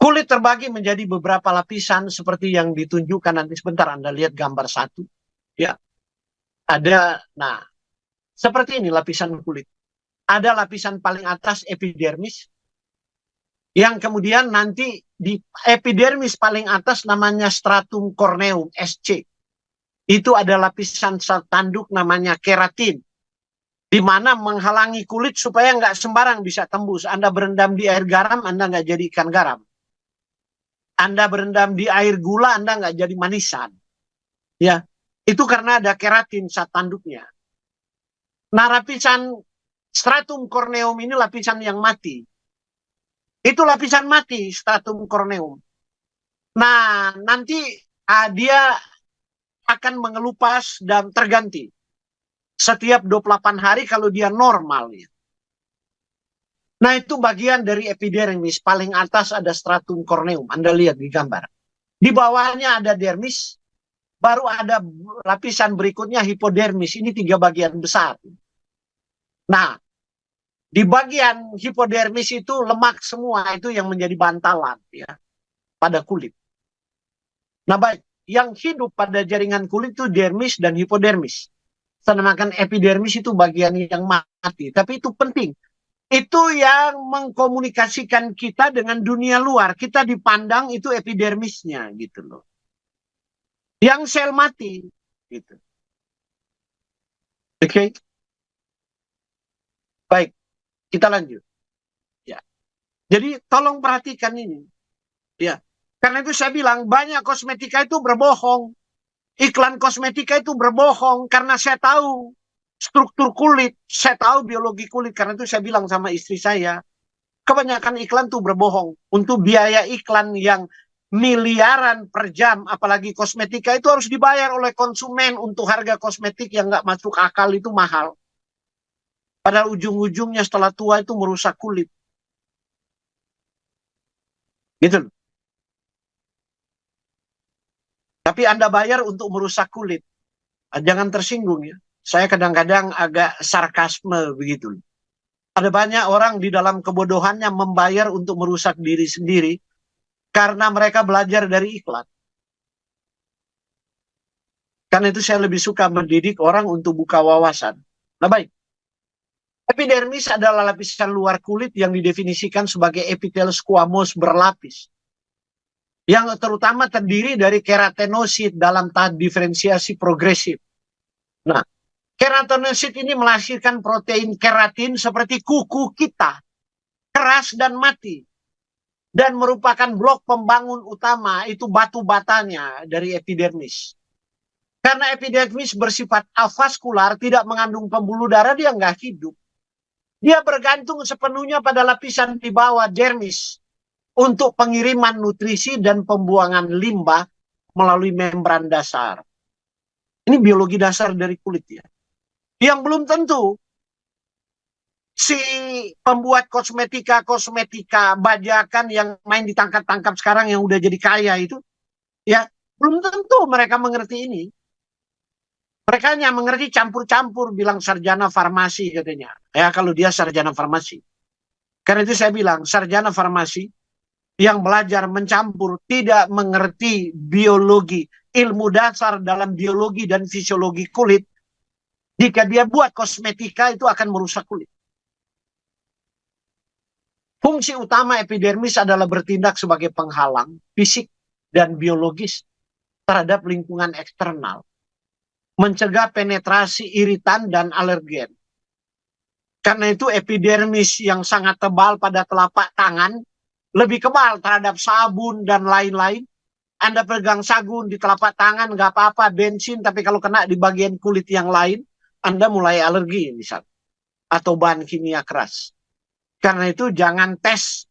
Kulit terbagi menjadi beberapa lapisan seperti yang ditunjukkan nanti sebentar Anda lihat gambar 1. Ya, ada, nah, seperti ini lapisan kulit. Ada lapisan paling atas epidermis, yang kemudian nanti di epidermis paling atas namanya stratum corneum, SC. Itu ada lapisan sel tanduk namanya keratin, di mana menghalangi kulit supaya nggak sembarang bisa tembus. Anda berendam di air garam, Anda nggak jadi ikan garam. Anda berendam di air gula, Anda nggak jadi manisan. Ya, itu karena ada keratin sel tanduknya. Nah, lapisan stratum corneum ini lapisan yang mati. Itu lapisan mati, stratum corneum. Nah, nanti dia akan mengelupas dan terganti. Setiap 28 hari kalau dia normal. Nah, itu bagian dari epidermis. Paling atas ada stratum corneum. Anda lihat di gambar. Di bawahnya ada dermis. Baru ada lapisan berikutnya hipodermis. Ini 3 bagian besar. Nah, di bagian hipodermis itu lemak semua. Itu yang menjadi bantalan ya pada kulit. Nah, baik. Yang hidup pada jaringan kulit itu dermis dan hipodermis. Sedangkan epidermis itu bagian yang mati. Tapi itu penting. Itu yang mengkomunikasikan kita dengan dunia luar. Kita dipandang itu epidermisnya gitu loh. Yang sel mati gitu. Oke. Okay? Baik, kita lanjut. Ya. Jadi tolong perhatikan ini. Ya. Karena itu saya bilang banyak kosmetika itu berbohong. Iklan kosmetika itu berbohong karena saya tahu struktur kulit, saya tahu biologi kulit. Karena itu saya bilang sama istri saya, kebanyakan iklan tuh berbohong. Untuk biaya iklan yang miliaran per jam, apalagi kosmetika itu harus dibayar oleh konsumen untuk harga kosmetik yang nggak masuk akal itu mahal. Padahal ujung-ujungnya setelah tua itu merusak kulit. Gitu. Tapi Anda bayar untuk merusak kulit. Jangan tersinggung ya. Saya kadang-kadang agak sarkasme begitu. Ada banyak orang di dalam kebodohannya membayar untuk merusak diri sendiri karena mereka belajar dari iklan. Karena itu saya lebih suka mendidik orang untuk buka wawasan. Nah baik. Epidermis adalah lapisan luar kulit yang didefinisikan sebagai epitel squamous berlapis. Yang terutama terdiri dari keratinosit dalam tahap diferensiasi progresif. Nah, keratinosit ini menghasilkan protein keratin seperti kuku kita. Keras dan mati. Dan merupakan blok pembangun utama, itu batu batanya dari epidermis. Karena epidermis bersifat avaskular, tidak mengandung pembuluh darah, dia nggak hidup. Dia bergantung sepenuhnya pada lapisan di bawah dermis untuk pengiriman nutrisi dan pembuangan limbah melalui membran dasar. Ini biologi dasar dari kulit ya. Yang belum tentu si pembuat kosmetika bajakan yang main ditangkap-tangkap sekarang yang udah jadi kaya itu, ya belum tentu mereka mengerti ini. Mereka hanya mengerti campur-campur, bilang sarjana farmasi katanya. Ya kalau dia sarjana farmasi. Karena itu saya bilang sarjana farmasi yang belajar mencampur tidak mengerti biologi, ilmu dasar dalam biologi dan fisiologi kulit. Jika dia buat kosmetika itu akan merusak kulit. Fungsi utama epidermis adalah bertindak sebagai penghalang fisik dan biologis terhadap lingkungan eksternal. Mencegah penetrasi iritan dan alergen. Karena itu epidermis yang sangat tebal pada telapak tangan lebih kebal terhadap sabun dan lain-lain. Anda pegang sabun di telapak tangan nggak apa-apa, bensin, tapi kalau kena di bagian kulit yang lain, Anda mulai alergi misalnya. Atau bahan kimia keras. Karena itu jangan tes.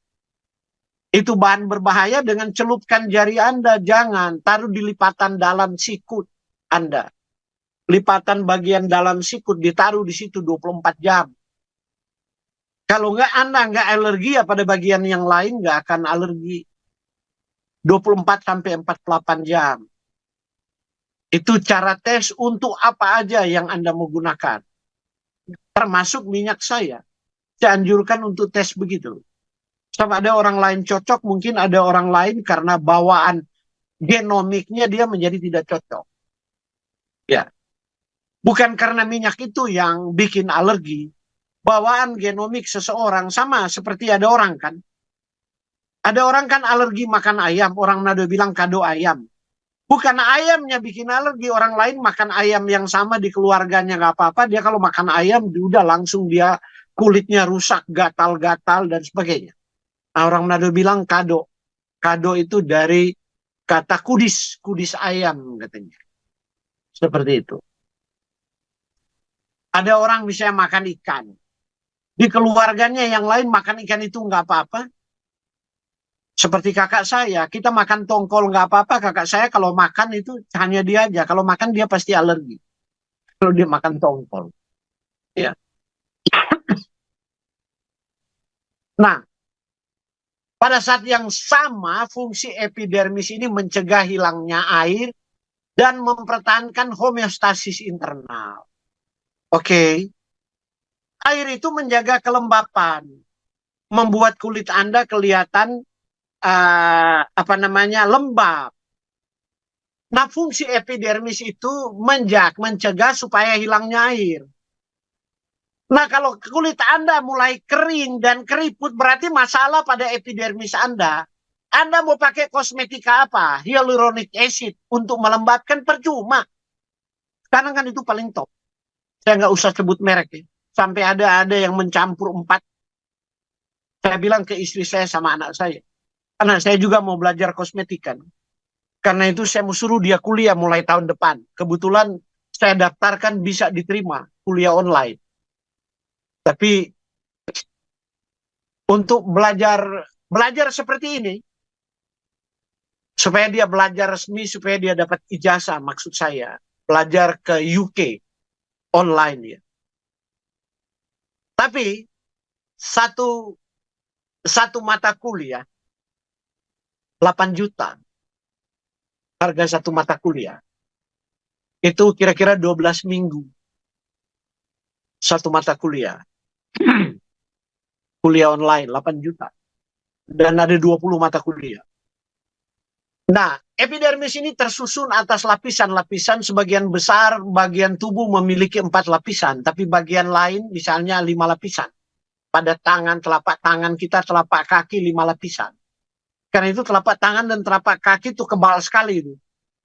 Itu bahan berbahaya dengan celupkan jari Anda. Jangan, taruh di lipatan dalam sikut Anda. Lipatan bagian dalam sikut ditaruh di situ 24 jam. Kalau nggak Anda nggak alergi ya pada bagian yang lain nggak akan alergi. 24 sampai 48 jam. Itu cara tes untuk apa aja yang Anda mau gunakan. Termasuk minyak saya. Saya anjurkan untuk tes begitu. Sama ada orang lain cocok, mungkin ada orang lain karena bawaan genomiknya dia menjadi tidak cocok. Ya, bukan karena minyak itu yang bikin alergi. Bawaan genomik seseorang sama seperti ada orang kan. Ada orang kan alergi makan ayam, orang Nado bilang kado ayam. Bukan ayamnya bikin alergi, orang lain makan ayam yang sama di keluarganya nggak apa-apa. Dia kalau makan ayam, udah langsung dia kulitnya rusak, gatal-gatal dan sebagainya. Nah, orang Manado bilang kado. Kado itu dari kata kudis, kudis ayam katanya. Seperti itu. Ada orang misalnya makan ikan. Di keluarganya yang lain makan ikan itu nggak apa-apa. Seperti kakak saya, kita makan tongkol nggak apa-apa. Kakak saya kalau makan itu hanya dia aja. Kalau makan dia pasti alergi. Kalau dia makan tongkol. Ya. Nah, pada saat yang sama, fungsi epidermis ini mencegah hilangnya air dan mempertahankan homeostasis internal. Oke. Air itu menjaga kelembapan, membuat kulit Anda kelihatan lembab. Nah, fungsi epidermis itu mencegah supaya hilangnya air. Nah, kalau kulit Anda mulai kering dan keriput, berarti masalah pada epidermis Anda. Anda mau pakai kosmetika apa? Hyaluronic acid untuk melembabkan percuma. Sekarang kan itu paling top. Saya nggak usah sebut merek ya. Sampai ada yang mencampur 4. Saya bilang ke istri saya sama anak saya. Anak saya juga mau belajar kosmetika. Karena itu saya mau suruh dia kuliah mulai tahun depan. Kebetulan saya daftarkan bisa diterima kuliah online. Tapi untuk belajar seperti ini, supaya dia belajar resmi, supaya dia dapat ijazah, maksud saya. Belajar ke UK online ya. Tapi satu mata kuliah 8 juta. Harga satu mata kuliah. Itu kira-kira 12 minggu. Satu mata kuliah. Kuliah online 8 juta. Dan ada 20 mata kuliah. Nah, epidermis ini tersusun atas lapisan-lapisan. Sebagian besar bagian tubuh memiliki 4 lapisan. Tapi bagian lain misalnya 5 lapisan. Pada tangan, telapak tangan kita, telapak kaki 5 lapisan. Karena itu telapak tangan dan telapak kaki itu kebal sekali itu.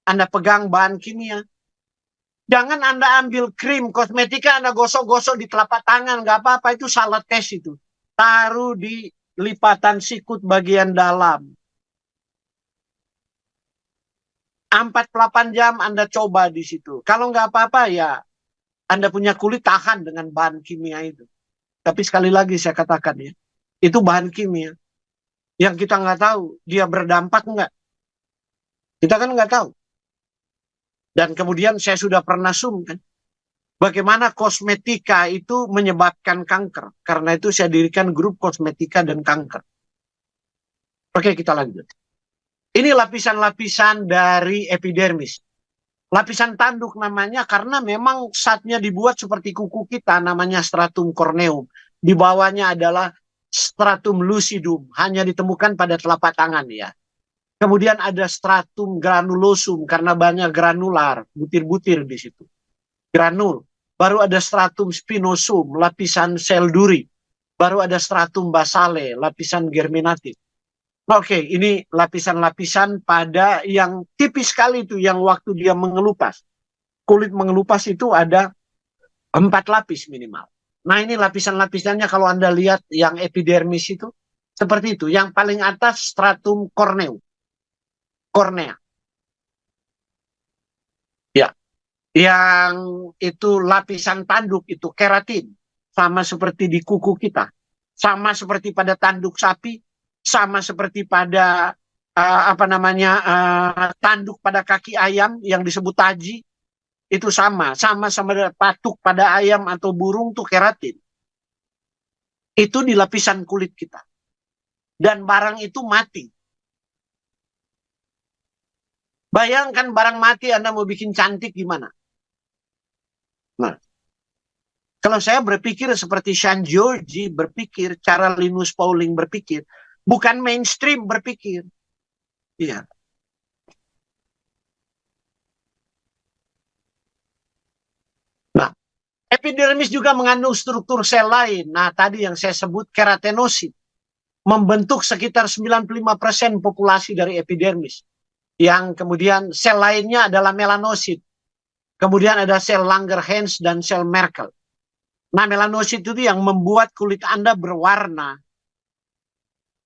Anda pegang bahan kimia. Jangan Anda ambil krim, kosmetika, Anda gosok-gosok di telapak tangan. Nggak apa-apa, itu salah tes itu. Taruh di lipatan sikut bagian dalam. 48 jam Anda coba di situ. Kalau nggak apa-apa ya, Anda punya kulit tahan dengan bahan kimia itu. Tapi sekali lagi saya katakan ya, itu bahan kimia. Yang kita nggak tahu, dia berdampak nggak. Kita kan nggak tahu. Dan kemudian saya sudah pernah kan, bagaimana kosmetika itu menyebabkan kanker. Karena itu saya dirikan grup kosmetika dan kanker. Oke, kita lanjut. Ini lapisan-lapisan dari epidermis. Lapisan tanduk namanya karena memang saatnya dibuat seperti kuku kita, namanya stratum corneum. Di bawahnya adalah stratum lucidum, hanya ditemukan pada telapak tangan ya. Kemudian ada stratum granulosum karena banyak granular, butir-butir di situ. Granul. Baru ada stratum spinosum, lapisan sel duri. Baru ada stratum basale, lapisan germinatif. Oke, ini lapisan-lapisan pada yang tipis sekali itu, yang waktu dia mengelupas. Kulit mengelupas itu ada 4 lapis minimal. Nah, ini lapisan-lapisannya kalau Anda lihat yang epidermis itu, seperti itu. Yang paling atas stratum corneum. Kornea. Ya. Yang itu lapisan tanduk itu keratin. Sama seperti di kuku kita. Sama seperti pada tanduk sapi. Sama seperti pada tanduk pada kaki ayam yang disebut taji. Itu sama patuk pada ayam atau burung tuh keratin. Itu di lapisan kulit kita. Dan barang itu mati. Bayangkan barang mati Anda mau bikin cantik gimana? Nah, kalau saya berpikir seperti Sean Georgi berpikir, cara Linus Pauling berpikir, bukan mainstream berpikir. Iya. Nah, epidermis juga mengandung struktur sel lain. Nah, tadi yang saya sebut keratinosit membentuk sekitar 95% populasi dari epidermis. Yang kemudian sel lainnya adalah melanosit. Kemudian ada sel Langerhans dan sel Merkel. Nah, melanosit itu yang membuat kulit Anda berwarna.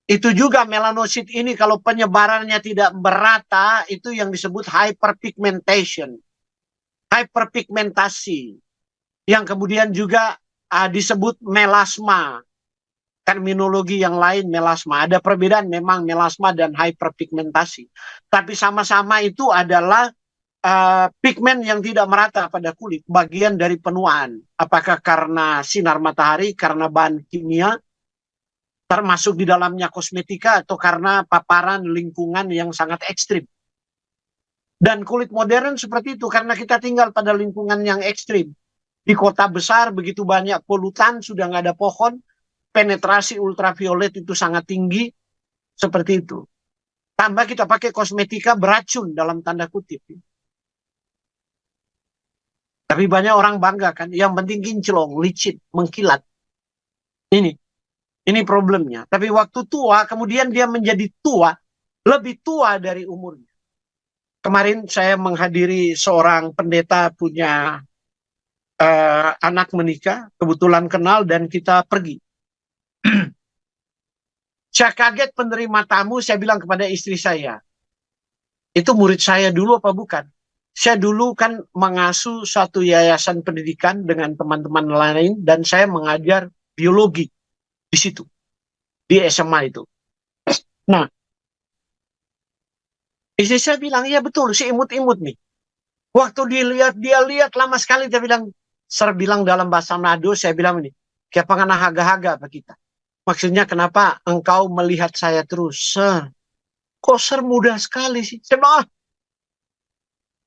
Itu juga melanosit ini kalau penyebarannya tidak merata, itu yang disebut hyperpigmentation. Hyperpigmentasi. Yang kemudian juga disebut melasma. Terminologi yang lain melasma. Ada perbedaan memang melasma dan hyperpigmentasi. Tapi sama-sama itu adalah pigmen yang tidak merata pada kulit, bagian dari penuaan. Apakah karena sinar matahari, karena bahan kimia, termasuk di dalamnya kosmetika, atau karena paparan lingkungan yang sangat ekstrim. Dan kulit modern seperti itu, karena kita tinggal pada lingkungan yang ekstrim. Di kota besar begitu banyak polutan, sudah nggak ada pohon, penetrasi ultraviolet itu sangat tinggi, seperti itu. Tambah kita pakai kosmetika beracun dalam tanda kutip. Tapi banyak orang bangga kan, yang penting kinclong, licin, mengkilat. Ini, ini problemnya. Tapi waktu tua, kemudian dia menjadi tua, lebih tua dari umurnya. Kemarin saya menghadiri seorang pendeta punya anak menikah, kebetulan kenal dan kita pergi. Saya kaget penerima tamu, saya bilang kepada istri saya, itu murid saya dulu apa bukan? Saya dulu kan mengasuh satu yayasan pendidikan dengan teman-teman lain dan saya mengajar biologi di situ, di SMA itu. Nah, istri saya bilang, iya betul, si imut-imut nih. Waktu dia lihat lama sekali, dia bilang, Ser bilang dalam bahasa Manado, saya bilang ini, kayak pengenah haga-haga apa kita. Maksudnya kenapa engkau melihat saya terus? Ser, kok Ser muda sekali sih? Saya bilang,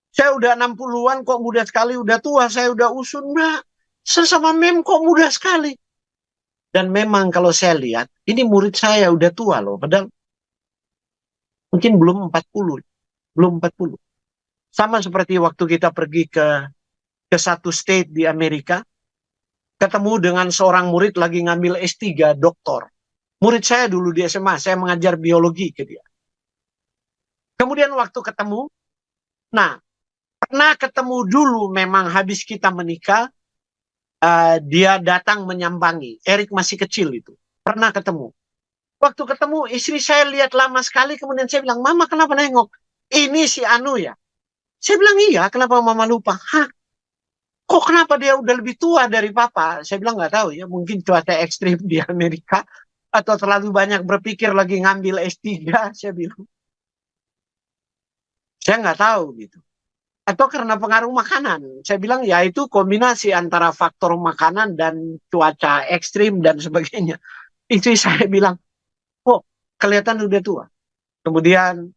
saya udah 60-an kok muda sekali, udah tua, saya udah usun. Enggak, Ser sama Mem kok muda sekali. Dan memang kalau saya lihat, ini murid saya udah tua loh, padahal mungkin belum 40, belum 40. Sama seperti waktu kita pergi ke satu state di Amerika, ketemu dengan seorang murid lagi ngambil S3 doktor. Murid saya dulu di SMA, saya mengajar biologi ke dia. Kemudian waktu ketemu, nah, pernah ketemu dulu memang habis kita menikah, dia datang menyambangi. Erik masih kecil itu. Pernah ketemu. Waktu ketemu, istri saya lihat lama sekali, kemudian saya bilang, Mama kenapa nengok? Ini si Anu ya? Saya bilang, iya, kenapa Mama lupa? Hah, kok kenapa dia udah lebih tua dari Papa? Saya bilang, nggak tahu ya, mungkin cuaca ekstrim di Amerika, atau terlalu banyak berpikir lagi ngambil S3, saya bilang. Saya nggak tahu gitu. Atau karena pengaruh makanan. Saya bilang, ya itu kombinasi antara faktor makanan dan cuaca ekstrim dan sebagainya. Istri saya bilang, kok kelihatan udah tua. Kemudian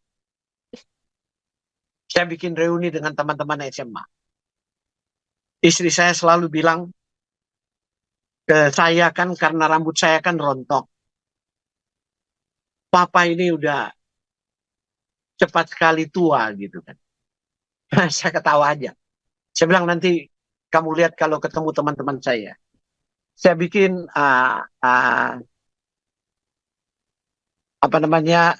saya bikin reuni dengan teman-teman SMA. Istri saya selalu bilang ke saya kan karena rambut saya kan rontok. Papa ini udah cepat sekali tua gitu kan. Saya ketawa aja. Saya bilang nanti kamu lihat kalau ketemu teman-teman saya. Saya bikin apa namanya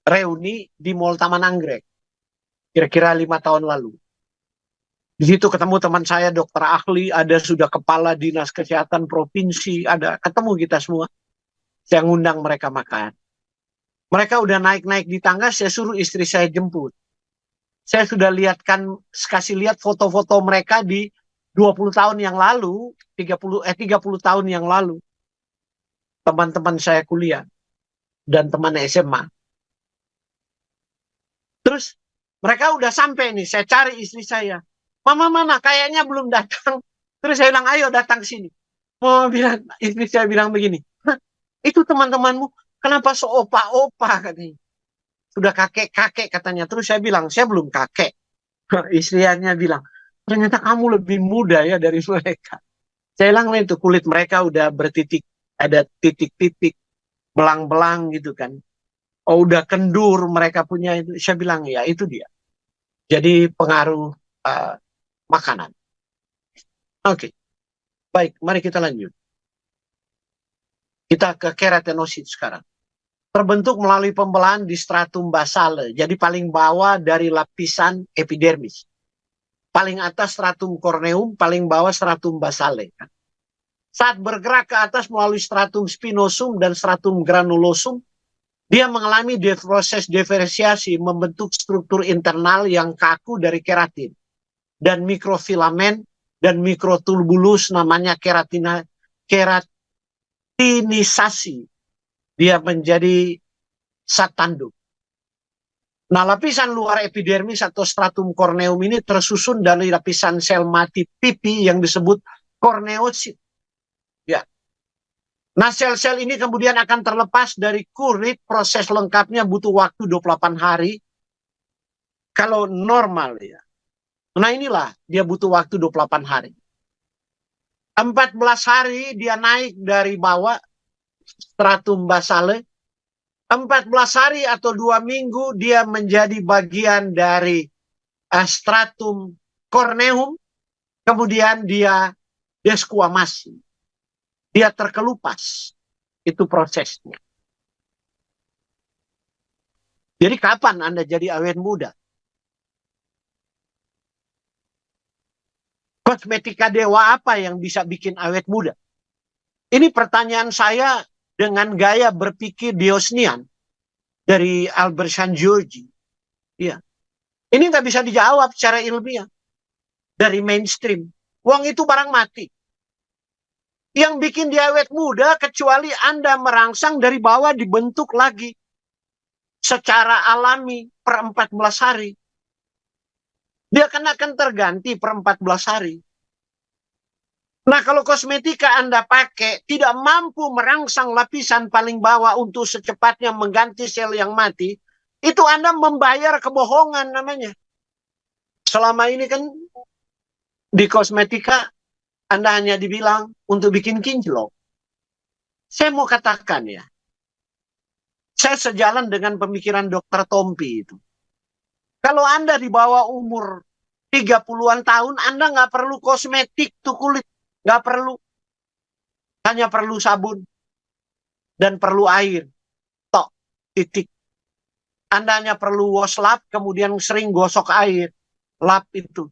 reuni di Mall Taman Anggrek. Kira-kira 5 tahun lalu. Di situ ketemu teman saya dokter ahli, ada sudah kepala dinas kesehatan provinsi, ada ketemu kita semua. Saya ngundang mereka makan. Mereka udah naik-naik di tangga, saya suruh istri saya jemput. Saya sudah kasih lihat foto-foto mereka di 20 tahun yang lalu, 30 tahun yang lalu. Teman-teman saya kuliah dan teman SMA. Terus mereka udah sampai nih, saya cari istri saya. Mama mana? Kayaknya belum datang. Terus saya bilang, ayo datang sini. Istri saya bilang begini, itu teman-temanmu, kenapa seopa-opa katanya. Sudah kakek-kakek katanya. Terus saya bilang, saya belum kakek. Istrinya bilang, ternyata kamu lebih muda ya dari mereka. Saya bilang itu kulit mereka udah bertitik, ada titik-titik belang-belang gitu kan. Oh, udah kendur mereka punya itu. Saya bilang ya itu dia. Jadi pengaruh makanan. Oke, baik. Mari kita lanjut. Kita ke keratinosit sekarang. Terbentuk melalui pembelahan di stratum basale. Jadi paling bawah dari lapisan epidermis. Paling atas stratum corneum, paling bawah stratum basale. Saat bergerak ke atas melalui stratum spinosum dan stratum granulosum, dia mengalami proses diferensiasi, membentuk struktur internal yang kaku dari keratin dan mikrofilamen dan mikrotubulus, namanya keratinisasi. Dia menjadi zat tanduk. Nah, lapisan luar epidermis atau stratum corneum ini tersusun dari lapisan sel mati pipi yang disebut korneosit. Ya. Nah, sel-sel ini kemudian akan terlepas dari kulit, proses lengkapnya butuh waktu 28 hari. Kalau normal ya. Nah, inilah dia butuh waktu 28 hari. 14 hari dia naik dari bawah stratum basale. 14 hari atau 2 minggu dia menjadi bagian dari stratum corneum. Kemudian dia desquamasi. Dia terkelupas. Itu prosesnya. Jadi kapan Anda jadi awet muda? Kosmetika dewa apa yang bisa bikin awet muda? Ini pertanyaan saya dengan gaya berpikir Diosnian dari Albert Szent-Györgyi. Ya. Ini nggak bisa dijawab secara ilmiah dari mainstream. Wong itu barang mati. Yang bikin dia awet muda kecuali Anda merangsang dari bawah dibentuk lagi secara alami per 14 hari. Dia akan terganti per 14 hari. Nah, kalau kosmetika Anda pakai tidak mampu merangsang lapisan paling bawah untuk secepatnya mengganti sel yang mati, itu Anda membayar kebohongan namanya. Selama ini kan di kosmetika Anda hanya dibilang untuk bikin kinclong. Saya mau katakan ya, saya sejalan dengan pemikiran Dr. Tompi itu. Kalau Anda di bawah umur 30-an tahun, Anda nggak perlu kosmetik tuh kulit. Nggak perlu. Hanya perlu sabun. Dan perlu air. Tok. Titik. Anda hanya perlu wash lap, kemudian sering gosok air. Lap itu.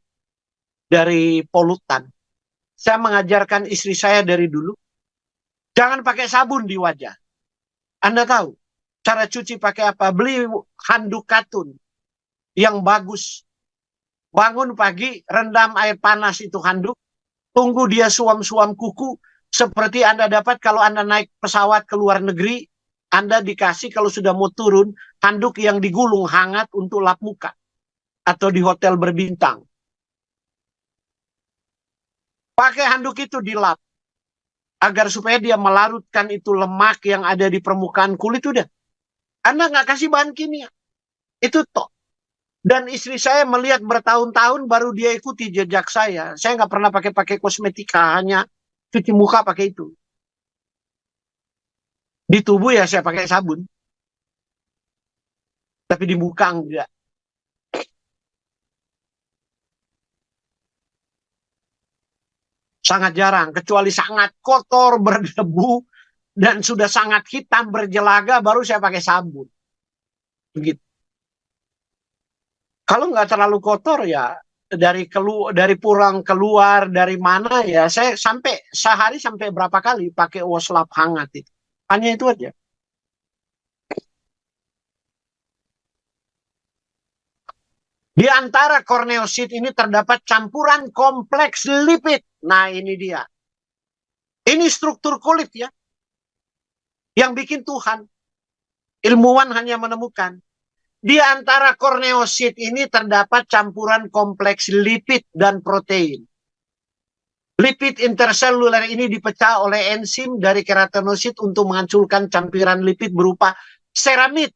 Dari polutan. Saya mengajarkan istri saya dari dulu. Jangan pakai sabun di wajah. Anda tahu. Cara cuci pakai apa? Beli handuk katun. Yang bagus. Bangun pagi, rendam air panas itu handuk. Tunggu dia suam-suam kuku. Seperti Anda dapat kalau Anda naik pesawat ke luar negeri. Anda dikasih kalau sudah mau turun. Handuk yang digulung hangat untuk lap muka. Atau di hotel berbintang. Pakai handuk itu dilap. Agar supaya dia melarutkan itu lemak yang ada di permukaan kulit udah. Anda nggak kasih bahan kimia. Itu toh. Dan istri saya melihat bertahun-tahun baru dia ikuti jejak saya. Saya nggak pernah pakai kosmetika, hanya cuci muka pakai itu. Di tubuh ya saya pakai sabun. Tapi di muka enggak. Sangat jarang, kecuali sangat kotor, berdebu, dan sudah sangat hitam berjelaga, baru saya pakai sabun. Begitu. Kalau nggak terlalu kotor ya dari pulang keluar dari mana ya saya sampai sehari sampai berapa kali pakai wash lap hangat itu. Hanya itu aja. Di antara korneosit ini terdapat campuran kompleks lipid. Nah, ini dia. Ini struktur kulit ya. Yang bikin Tuhan. Ilmuwan hanya menemukan. Di antara korneosit ini terdapat campuran kompleks lipid dan protein. Lipid interseluler ini dipecah oleh enzim dari keratinosit untuk menghancurkan campuran lipid berupa seramid,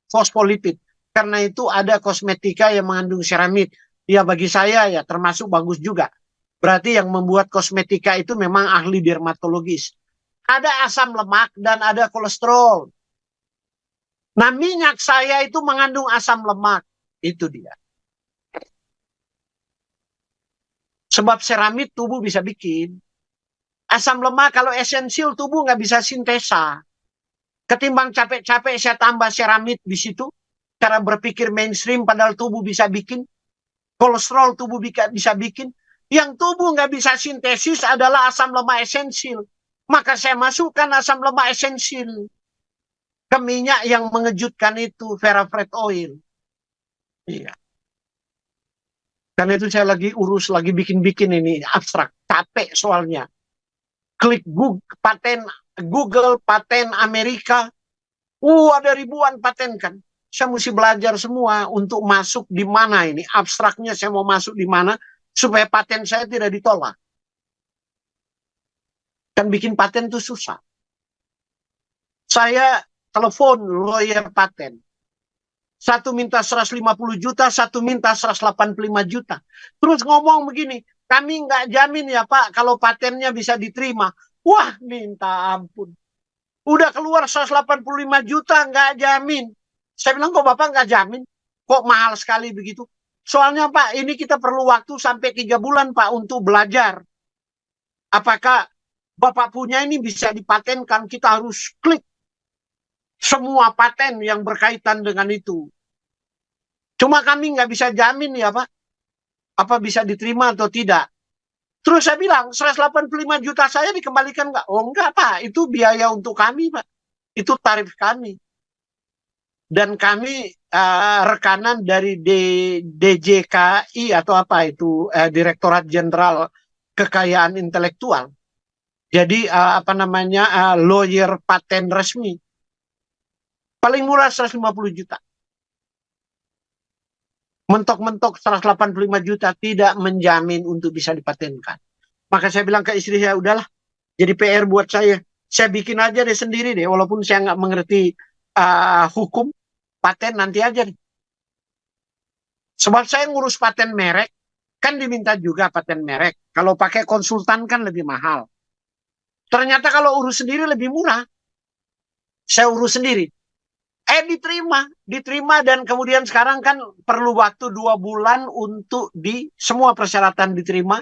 fosfolipid. Karena itu ada kosmetika yang mengandung seramid. Ya bagi saya ya termasuk bagus juga. Berarti yang membuat kosmetika itu memang ahli dermatologis. Ada asam lemak dan ada kolesterol. Nah, minyak saya itu mengandung asam lemak. Itu dia. Sebab seramid tubuh bisa bikin. Asam lemak kalau esensial tubuh nggak bisa sintesa. Ketimbang capek-capek saya tambah seramid di situ. Cara berpikir mainstream padahal tubuh bisa bikin. Kolesterol tubuh bisa bikin. Yang tubuh nggak bisa sintesis adalah asam lemak esensial. Maka saya masukkan asam lemak esensial ke minyak yang mengejutkan itu, Ferafred oil. Iya. Karena itu saya lagi urus, lagi bikin-bikin ini abstrak. Capek soalnya. Klik Google paten Amerika. Ada ribuan paten kan. Saya mesti belajar semua untuk masuk di mana ini. Abstraknya saya mau masuk di mana supaya paten saya tidak ditolak. Kan bikin paten itu susah. Saya telepon lawyer paten. Satu minta 150 juta, satu minta 185 juta. Terus ngomong begini, kami nggak jamin ya Pak kalau patennya bisa diterima. Wah, minta ampun. Udah keluar 185 juta, nggak jamin. Saya bilang, kok Bapak nggak jamin? Kok mahal sekali begitu? Soalnya Pak, ini kita perlu waktu sampai 3 bulan Pak untuk belajar. Apakah Bapak punya ini bisa dipatenkan? Kita harus klik semua paten yang berkaitan dengan itu. Cuma kami nggak bisa jamin ya Pak, apa bisa diterima atau tidak. Terus saya bilang, 185 juta saya dikembalikan nggak? Oh enggak Pak, itu biaya untuk kami Pak. Itu tarif kami. Dan kami rekanan dari DJKI atau apa itu, Direktorat Jenderal Kekayaan Intelektual. Jadi apa namanya, lawyer paten resmi. Paling murah 150 juta. Mentok-mentok 185 juta tidak menjamin untuk bisa dipatenkan. Maka saya bilang ke istri saya, udahlah, jadi PR buat saya. Saya bikin aja deh sendiri deh, walaupun saya nggak mengerti hukum, paten nanti aja deh. Sebab saya ngurus paten merek, kan diminta juga paten merek. Kalau pakai konsultan kan lebih mahal. Ternyata kalau urus sendiri lebih murah. Saya urus sendiri. Diterima dan kemudian sekarang kan perlu waktu 2 bulan untuk semua persyaratan diterima.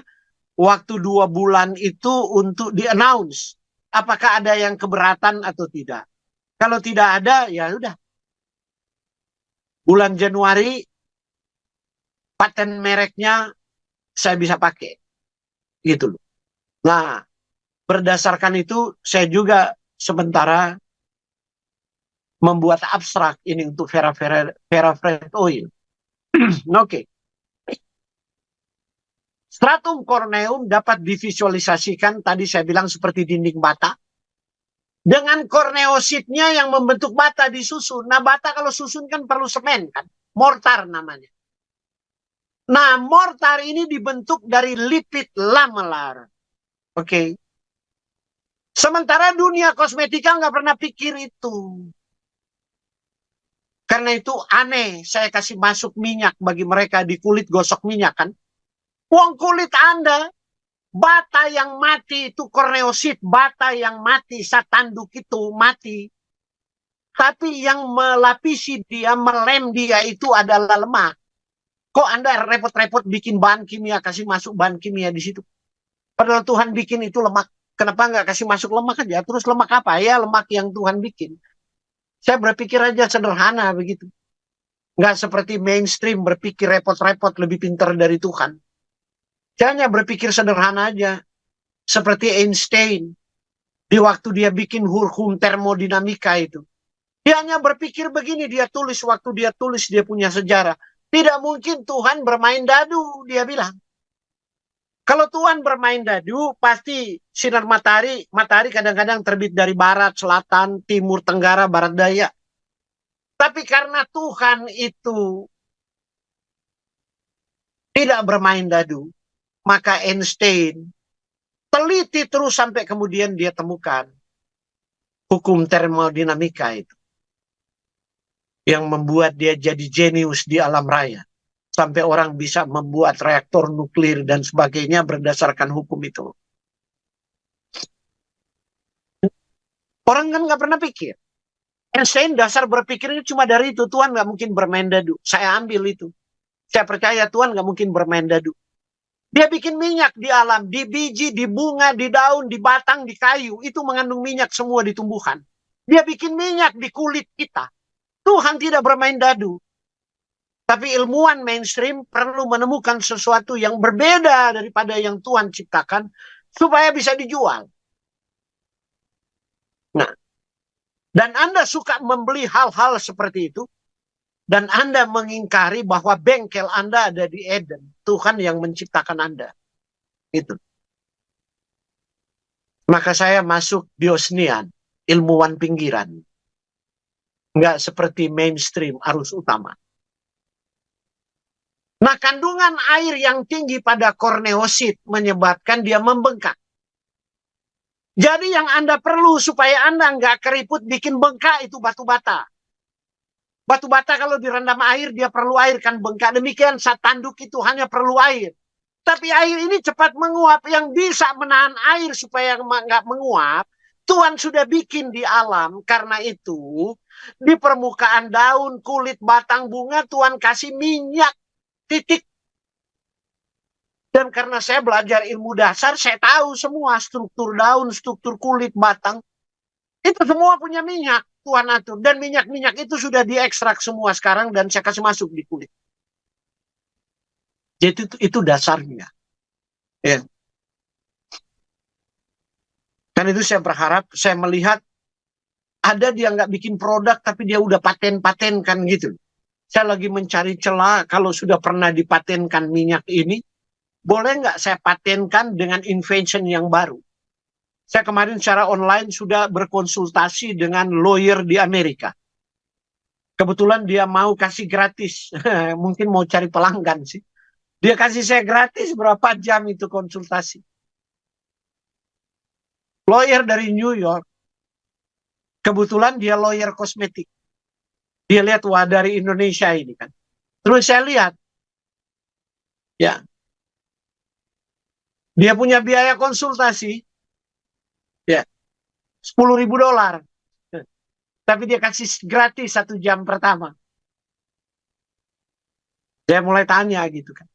Waktu 2 bulan itu untuk di-announce. Apakah ada yang keberatan atau tidak. Kalau tidak ada, ya udah. Bulan Januari, paten mereknya saya bisa pakai. Gitu loh. Nah, berdasarkan itu, saya juga sementara membuat abstrak ini untuk Ferafred oil. Oke. Stratum corneum dapat divisualisasikan, tadi saya bilang seperti dinding bata. Dengan korneositnya yang membentuk bata disusun. Nah, bata kalau susun kan perlu semen kan. Mortar namanya. Nah, mortar ini dibentuk dari lipid lamellar. Oke. Sementara dunia kosmetika nggak pernah pikir itu. Karena itu aneh, saya kasih masuk minyak bagi mereka di kulit gosok minyak kan. Wong kulit Anda, bata yang mati itu korneosit, bata yang mati, satanduk itu mati. Tapi yang melapisi dia, melem dia itu adalah lemak. Kok Anda repot-repot bikin bahan kimia, kasih masuk bahan kimia di situ? Padahal Tuhan bikin itu lemak. Kenapa nggak kasih masuk lemak aja? Terus lemak apa? Ya lemak yang Tuhan bikin. Saya berpikir aja sederhana begitu. Nggak seperti mainstream berpikir repot-repot lebih pintar dari Tuhan. Saya hanya berpikir sederhana aja. Seperti Einstein. Di waktu dia bikin hukum termodinamika itu. Dia hanya berpikir begini, dia tulis. Waktu dia tulis, dia punya sejarah. Tidak mungkin Tuhan bermain dadu, dia bilang. Kalau Tuhan bermain dadu, pasti sinar matahari kadang-kadang terbit dari barat, selatan, timur, tenggara, barat daya. Tapi karena Tuhan itu tidak bermain dadu, maka Einstein teliti terus sampai kemudian dia temukan hukum termodinamika itu. Yang membuat dia jadi jenius di alam raya. Sampai orang bisa membuat reaktor nuklir dan sebagainya berdasarkan hukum itu. Orang kan nggak pernah pikir. Einstein dasar berpikirnya cuma dari itu. Tuhan nggak mungkin bermain dadu. Saya ambil itu. Saya percaya Tuhan nggak mungkin bermain dadu. Dia bikin minyak di alam, di biji, di bunga, di daun, di batang, di kayu. Itu mengandung minyak semua di tumbuhan. Dia bikin minyak di kulit kita. Tuhan tidak bermain dadu. Tapi ilmuwan mainstream perlu menemukan sesuatu yang berbeda daripada yang Tuhan ciptakan supaya bisa dijual. Nah, dan Anda suka membeli hal-hal seperti itu, dan Anda mengingkari bahwa bengkel Anda ada di Eden. Tuhan yang menciptakan Anda. Itu. Maka saya masuk Diosnian, ilmuwan pinggiran. Nggak seperti mainstream, arus utama. Nah, kandungan air yang tinggi pada korneosit menyebabkan dia membengkak. Jadi yang Anda perlu supaya Anda nggak keriput bikin bengkak itu batu bata. Batu bata kalau direndam air, dia perlu air kan bengkak. Demikian saat tanduk itu hanya perlu air. Tapi air ini cepat menguap. Yang bisa menahan air supaya nggak menguap, Tuhan sudah bikin di alam. Karena itu, di permukaan daun, kulit, batang, bunga, Tuhan kasih minyak. Titik. Dan karena saya belajar ilmu dasar, saya tahu semua struktur daun, struktur kulit, batang. Itu semua punya minyak, Tuhan atur. Dan minyak-minyak itu sudah diekstrak semua sekarang dan saya kasih masuk di kulit. Jadi itu dasarnya. Ya. Dan itu saya berharap, saya melihat ada dia nggak bikin produk tapi dia udah paten-patenkan gitu. Saya lagi mencari celah kalau sudah pernah dipatenkan minyak ini, boleh nggak saya patenkan dengan invention yang baru? Saya kemarin secara online sudah berkonsultasi dengan lawyer di Amerika. Kebetulan dia mau kasih gratis. Mungkin mau cari pelanggan sih. Dia kasih saya gratis berapa jam itu konsultasi. Lawyer dari New York. Kebetulan dia lawyer kosmetik. Dia lihat, wah dari Indonesia ini kan. Terus saya lihat. Ya. Dia punya biaya konsultasi. Ya. $10.000. Tapi dia kasih gratis 1 jam pertama. Saya mulai tanya gitu kan.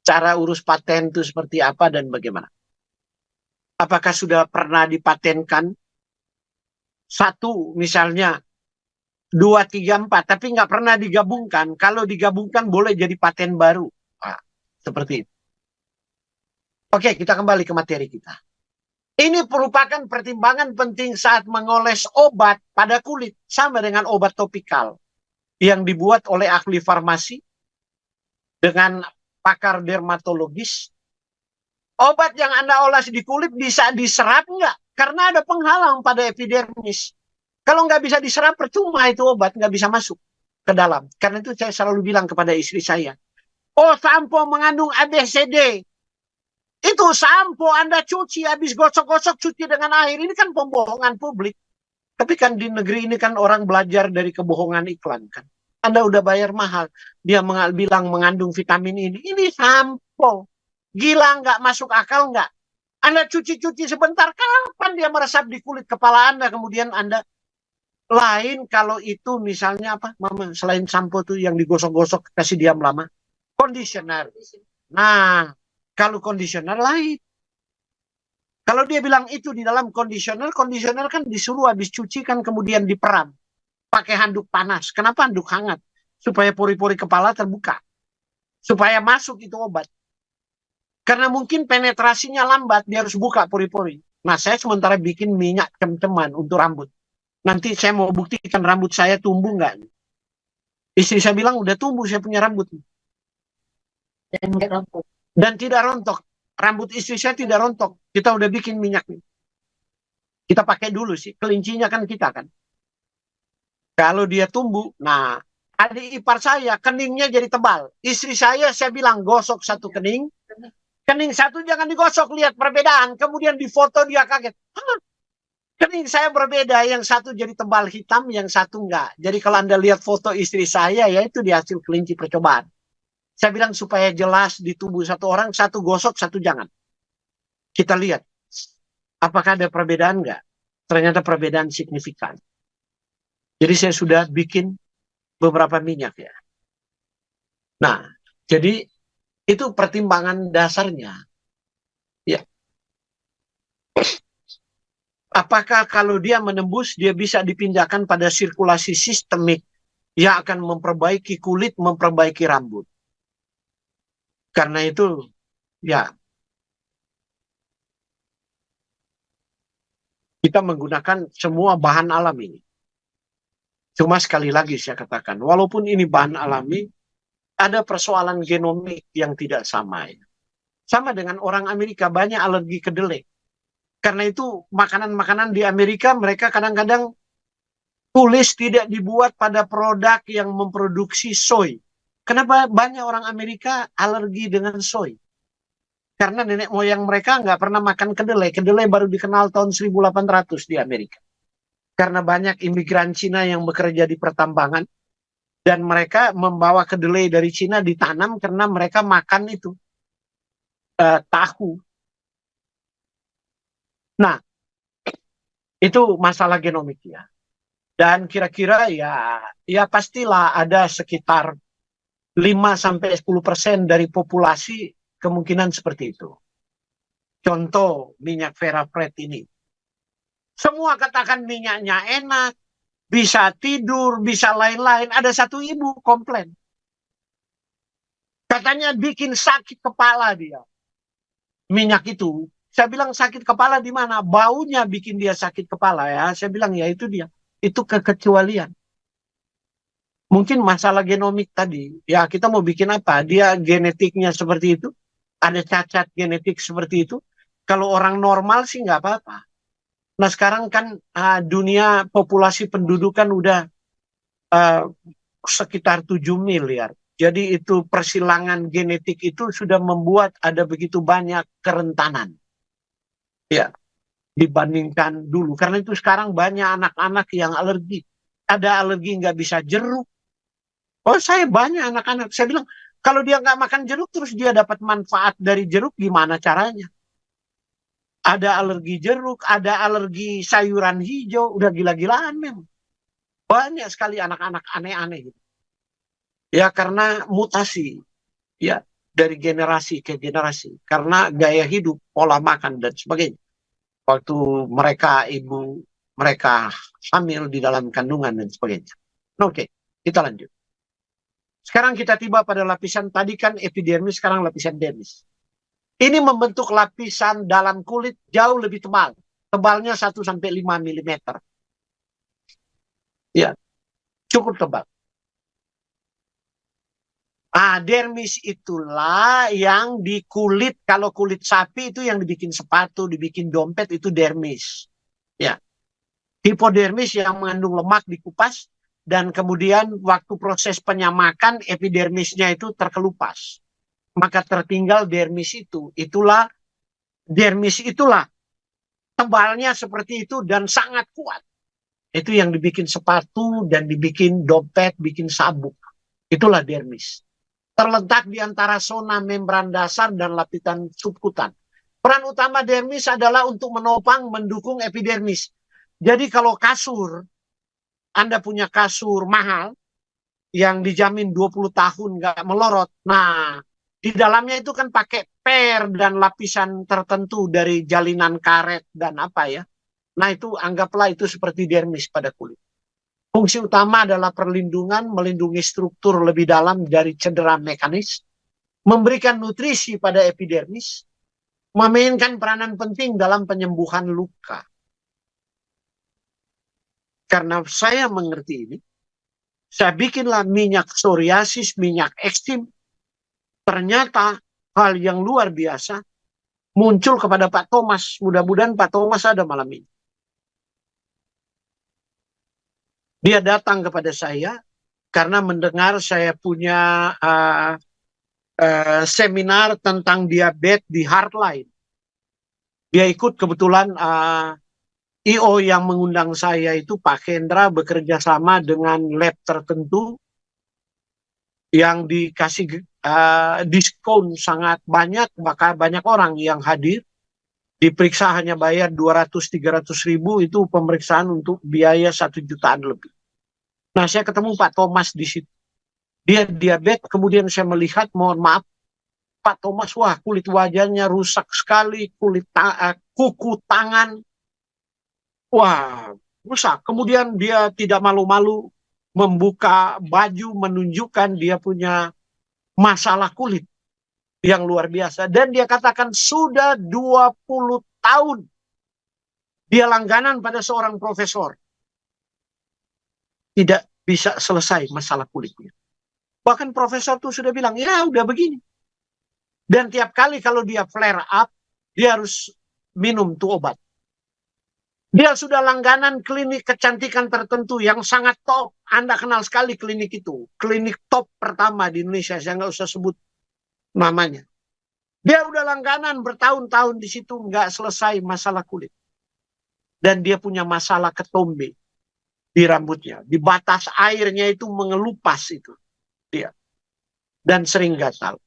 Cara urus paten itu seperti apa dan bagaimana? Apakah sudah pernah dipatenkan? Satu misalnya, 2, 3, 4, tapi nggak pernah digabungkan. Kalau digabungkan boleh jadi paten baru. Nah, seperti itu. Oke, kita kembali ke materi kita. Ini merupakan pertimbangan penting saat mengoles obat pada kulit. Sama dengan obat topikal yang dibuat oleh ahli farmasi dengan pakar dermatologis. Obat yang Anda oles di kulit bisa diserap nggak? Karena ada penghalang pada epidermis. Kalau nggak bisa diserap, percuma itu obat, nggak bisa masuk ke dalam. Karena itu saya selalu bilang kepada istri saya, oh sampo mengandung ABCD. Itu sampo Anda cuci, habis gosok-gosok cuci dengan air. Ini kan pembohongan publik. Tapi kan di negeri ini kan orang belajar dari kebohongan iklan kan. Anda udah bayar mahal. Dia bilang mengandung vitamin ini. Ini sampo. Gila nggak, masuk akal nggak? Anda cuci-cuci sebentar, kapan dia meresap di kulit kepala Anda? Kemudian Anda lain kalau itu misalnya apa, Mama, selain sampo tuh yang digosok-gosok kasih diam lama, conditioner. Nah, kalau conditioner lain. Kalau dia bilang itu di dalam conditioner, conditioner kan disuruh habis cuci kan kemudian diperam pakai handuk panas. Kenapa handuk hangat? Supaya pori-pori kepala terbuka. Supaya masuk itu obat. Karena mungkin penetrasinya lambat, dia harus buka pori-pori. Nah, saya sementara bikin minyak cem-ceman untuk rambut. Nanti saya mau buktikan rambut saya tumbuh nggak. Istri saya bilang, udah tumbuh saya punya rambut. Dan tidak rontok. Rambut istri saya tidak rontok. Kita udah bikin minyak. Kita pakai dulu sih. Kelincinya kan kita kan. Kalau dia tumbuh, nah adik ipar saya keningnya jadi tebal. Istri saya bilang gosok satu kening. Kening satu jangan digosok, lihat perbedaan. Kemudian di foto dia kaget. Hah? Kening saya berbeda, yang satu jadi tebal hitam, yang satu enggak. Jadi kalau Anda lihat foto istri saya, ya itu di hasil kelinci percobaan. Saya bilang supaya jelas di tubuh satu orang, satu gosok, satu jangan. Kita lihat. Apakah ada perbedaan nggak? Ternyata perbedaan signifikan. Jadi saya sudah bikin beberapa minyak ya. Nah, jadi itu pertimbangan dasarnya. Ya, apakah kalau dia menembus, dia bisa dipindahkan pada sirkulasi sistemik yang akan memperbaiki kulit, memperbaiki rambut. Karena itu, ya, kita menggunakan semua bahan alam ini. Cuma sekali lagi saya katakan, walaupun ini bahan alami, ada persoalan genomik yang tidak sama. Ya. Sama dengan orang Amerika, banyak alergi kedelai. Karena itu makanan-makanan di Amerika mereka kadang-kadang tulis tidak dibuat pada produk yang memproduksi soy. Kenapa banyak orang Amerika alergi dengan soy? Karena nenek moyang mereka nggak pernah makan kedelai. Kedelai baru dikenal tahun 1800 di Amerika. Karena banyak imigran Cina yang bekerja di pertambangan. Dan mereka membawa kedelai dari Cina ditanam karena mereka makan itu. Tahu. Nah, itu masalah genomik ya. Dan kira-kira ya pastilah ada sekitar 5-10% dari populasi kemungkinan seperti itu. Contoh minyak Verapret ini. Semua katakan minyaknya enak, bisa tidur, bisa lain-lain. Ada satu ibu komplain. Katanya bikin sakit kepala dia. Minyak itu. Saya bilang sakit kepala di mana? Baunya bikin dia sakit kepala ya. Saya bilang ya itu dia. Itu kekecualian. Mungkin masalah genomik tadi. Ya kita mau bikin apa? Dia genetiknya seperti itu. Ada cacat genetik seperti itu. Kalau orang normal sih nggak apa-apa. Nah sekarang kan dunia populasi penduduk kan udah uh, sekitar 7 miliar. Jadi itu persilangan genetik itu sudah membuat ada begitu banyak kerentanan. Ya, dibandingkan dulu. Karena itu sekarang banyak anak-anak yang alergi. Ada alergi nggak bisa jeruk. Oh saya banyak anak-anak. Saya bilang, kalau dia nggak makan jeruk terus dia dapat manfaat dari jeruk gimana caranya? Ada alergi jeruk, ada alergi sayuran hijau, udah gila-gilaan memang. Banyak sekali anak-anak aneh-aneh gitu. Ya karena mutasi, ya dari generasi ke generasi. Karena gaya hidup, pola makan dan sebagainya. Waktu mereka mereka hamil di dalam kandungan dan sebagainya. Oke, kita lanjut. Sekarang kita tiba pada lapisan tadi kan epidermis, sekarang lapisan dermis. Ini membentuk lapisan dalam kulit jauh lebih tebal. Tebalnya 1-5 mm. Ya, cukup tebal. Dermis itulah yang di kulit, kalau kulit sapi itu yang dibikin sepatu, dibikin dompet itu dermis. Ya, hipodermis yang mengandung lemak dikupas dan kemudian waktu proses penyamakan epidermisnya itu terkelupas. Maka tertinggal dermis itu. Dermis itulah tebalnya seperti itu dan sangat kuat. Itu yang dibikin sepatu dan dibikin dompet, bikin sabuk. Itulah dermis. Terletak di antara zona membran dasar dan lapisan subkutan. Peran utama dermis adalah untuk menopang, mendukung epidermis. Jadi kalau kasur, Anda punya kasur mahal, yang dijamin 20 tahun nggak melorot. Nah, di dalamnya itu kan pakai per dan lapisan tertentu dari jalinan karet dan apa ya. Nah, itu anggaplah itu seperti dermis pada kulit. Fungsi utama adalah perlindungan, melindungi struktur lebih dalam dari cedera mekanis, memberikan nutrisi pada epidermis, memainkan peranan penting dalam penyembuhan luka. Karena saya mengerti ini, saya bikinlah minyak psoriasis, minyak eksim. Ternyata hal yang luar biasa muncul kepada Pak Thomas. Mudah-mudahan Pak Thomas ada malam ini. Dia datang kepada saya karena mendengar saya punya seminar tentang diabetes di Heartline. Dia ikut kebetulan IO yang mengundang saya itu Pak Hendra bekerja sama dengan lab tertentu yang dikasih diskon sangat banyak, maka banyak orang yang hadir. Diperiksa hanya bayar 200-300 ribu, itu pemeriksaan untuk biaya 1 jutaan lebih. Nah, saya ketemu Pak Thomas di situ. Dia diabetes, kemudian saya melihat, mohon maaf, Pak Thomas, wah kulit wajahnya rusak sekali, kuku tangan, wah rusak. Kemudian dia tidak malu-malu membuka baju, menunjukkan dia punya masalah kulit yang luar biasa. Dan dia katakan sudah 20 tahun dia langganan pada seorang profesor. Tidak bisa selesai masalah kulitnya. Bahkan profesor tuh sudah bilang, ya udah begini. Dan tiap kali kalau dia flare up, dia harus minum tuh obat. Dia sudah langganan klinik kecantikan tertentu yang sangat top. Anda kenal sekali klinik itu. Klinik top pertama di Indonesia. Saya nggak usah sebut namanya. Dia udah langganan bertahun-tahun di situ, nggak selesai masalah kulit. Dan dia punya masalah ketombe di rambutnya. Di batas airnya itu mengelupas itu. Dia. Dan sering gatal.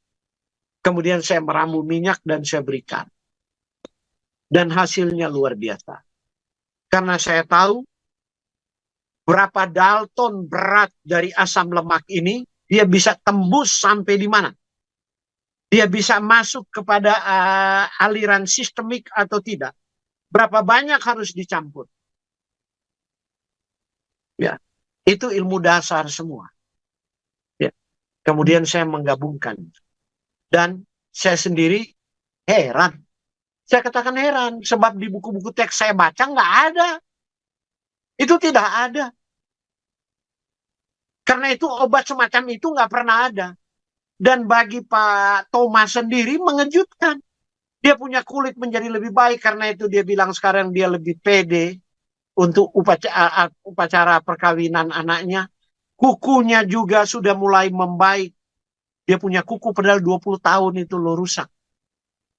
Kemudian saya meramu minyak dan saya berikan. Dan hasilnya luar biasa. Karena saya tahu berapa dalton berat dari asam lemak ini, dia bisa tembus sampai di mana. Dia bisa masuk kepada aliran sistemik atau tidak. Berapa banyak harus dicampur. Ya, itu ilmu dasar semua. Ya. Kemudian saya menggabungkan. Dan saya sendiri heran. Saya katakan heran, sebab di buku-buku teks saya baca nggak ada. Itu tidak ada. Karena itu obat semacam itu nggak pernah ada. Dan bagi Pak Thomas sendiri mengejutkan. Dia punya kulit menjadi lebih baik, karena itu dia bilang sekarang dia lebih pede untuk upacara perkawinan anaknya. Kukunya juga sudah mulai membaik. Dia punya kuku padahal 20 tahun itu lo rusak.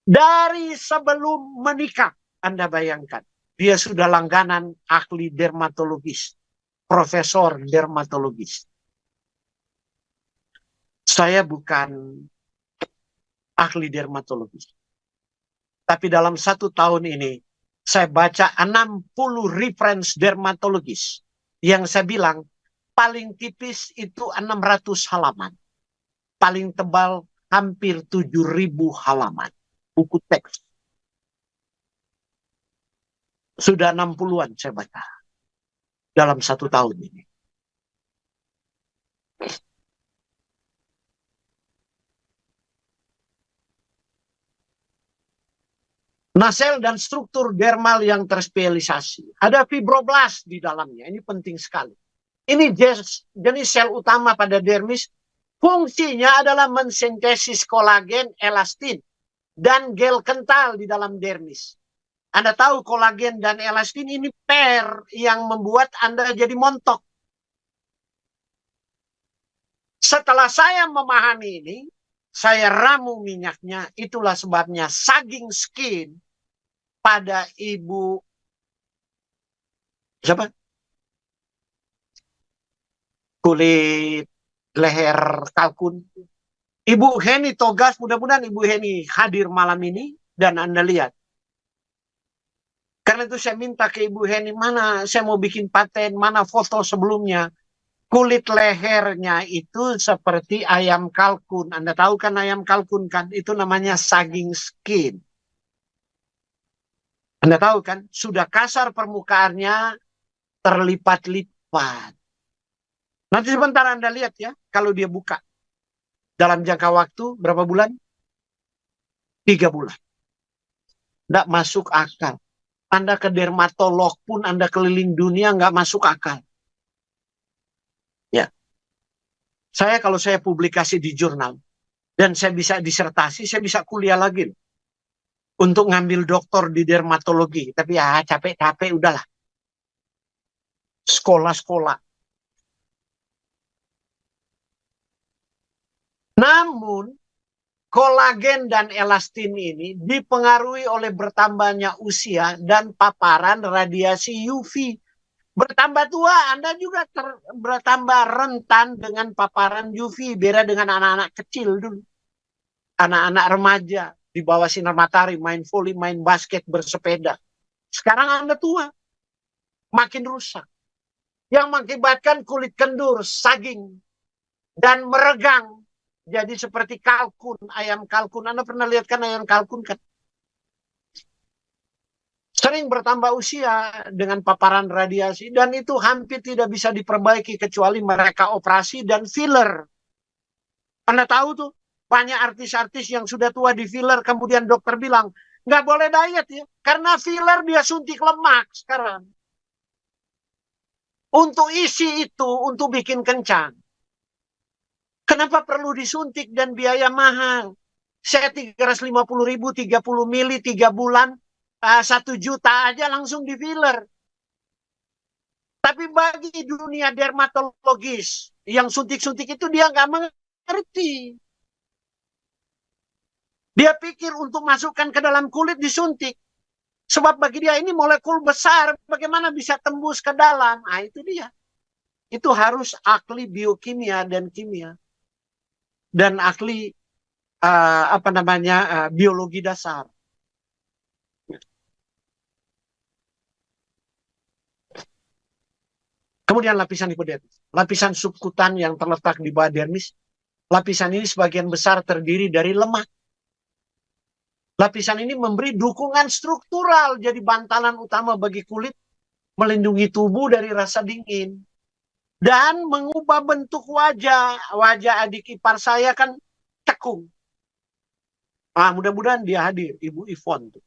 Dari sebelum menikah, Anda bayangkan. Dia sudah langganan ahli dermatologis. Profesor dermatologis. Saya bukan ahli dermatologis. Tapi dalam 1 tahun ini, saya baca 60 reference dermatologis. Yang saya bilang, paling tipis itu 600 halaman. Paling tebal hampir 7.000 halaman. Buku teks. Sudah 60-an saya baca. Dalam 1 tahun ini. Nah, sel dan struktur dermal yang terspesialisasi. Ada fibroblast di dalamnya. Ini penting sekali. Ini jenis sel utama pada dermis. Fungsinya adalah mensintesis kolagen, elastin, dan gel kental di dalam dermis. Anda tahu kolagen dan elastin ini pair yang membuat Anda jadi montok. Setelah saya memahami ini, saya ramu minyaknya. Itulah sebabnya sagging skin pada ibu siapa? Kulit leher kalkun. Ibu Heni Togas, mudah-mudahan Ibu Heni hadir malam ini dan Anda lihat. Karena itu saya minta ke Ibu Heni, mana saya mau bikin paten, mana foto sebelumnya. Kulit lehernya itu seperti ayam kalkun. Anda tahu kan ayam kalkun kan? Itu namanya sagging skin. Anda tahu kan? Sudah kasar permukaannya, terlipat-lipat. Nanti sebentar Anda lihat ya, kalau dia buka. Dalam jangka waktu, berapa bulan? 3 bulan. Nggak masuk akal. Anda ke dermatolog pun, Anda keliling dunia, nggak masuk akal. Ya. Kalau saya publikasi di jurnal, dan saya bisa disertasi, saya bisa kuliah lagi. Untuk ngambil doktor di dermatologi. Tapi ya capek-capek, udahlah. Sekolah-sekolah. Namun, kolagen dan elastin ini dipengaruhi oleh bertambahnya usia dan paparan radiasi UV. Bertambah tua, Anda juga bertambah rentan dengan paparan UV. Beda dengan anak-anak kecil dulu. Anak-anak remaja. di bawah sinar matahari, main volley, main basket, bersepeda. Sekarang Anda tua, makin rusak. Yang mengakibatkan kulit kendur, saging, dan meregang. Jadi seperti kalkun, ayam kalkun. Anda pernah lihat kan ayam kalkun kan? Sering bertambah usia dengan paparan radiasi. Dan itu hampir tidak bisa diperbaiki kecuali mereka operasi dan filler. Anda tahu tuh, banyak artis-artis yang sudah tua di filler, kemudian dokter bilang, nggak boleh diet ya. Karena filler dia suntik lemak sekarang. Untuk isi itu, untuk bikin kencang. Kenapa perlu disuntik dan biaya mahal? Saya 350.000, 30 mili, 3 bulan, 1 juta aja langsung di filler. Tapi bagi dunia dermatologis, yang suntik-suntik itu dia nggak mengerti. Dia pikir untuk masukkan ke dalam kulit disuntik. Sebab bagi dia ini molekul besar, bagaimana bisa tembus ke dalam? Ah, itu dia. Itu harus ahli biokimia dan kimia. Dan ahli biologi dasar. Kemudian lapisan hipodermis. Lapisan subkutan yang terletak di bawah dermis. Lapisan ini sebagian besar terdiri dari lemak. Lapisan ini memberi dukungan struktural, jadi bantalan utama bagi kulit, melindungi tubuh dari rasa dingin. Dan mengubah bentuk wajah. Wajah adik ipar saya kan cekung. Ah, mudah-mudahan dia hadir, Ibu Ivon tuh.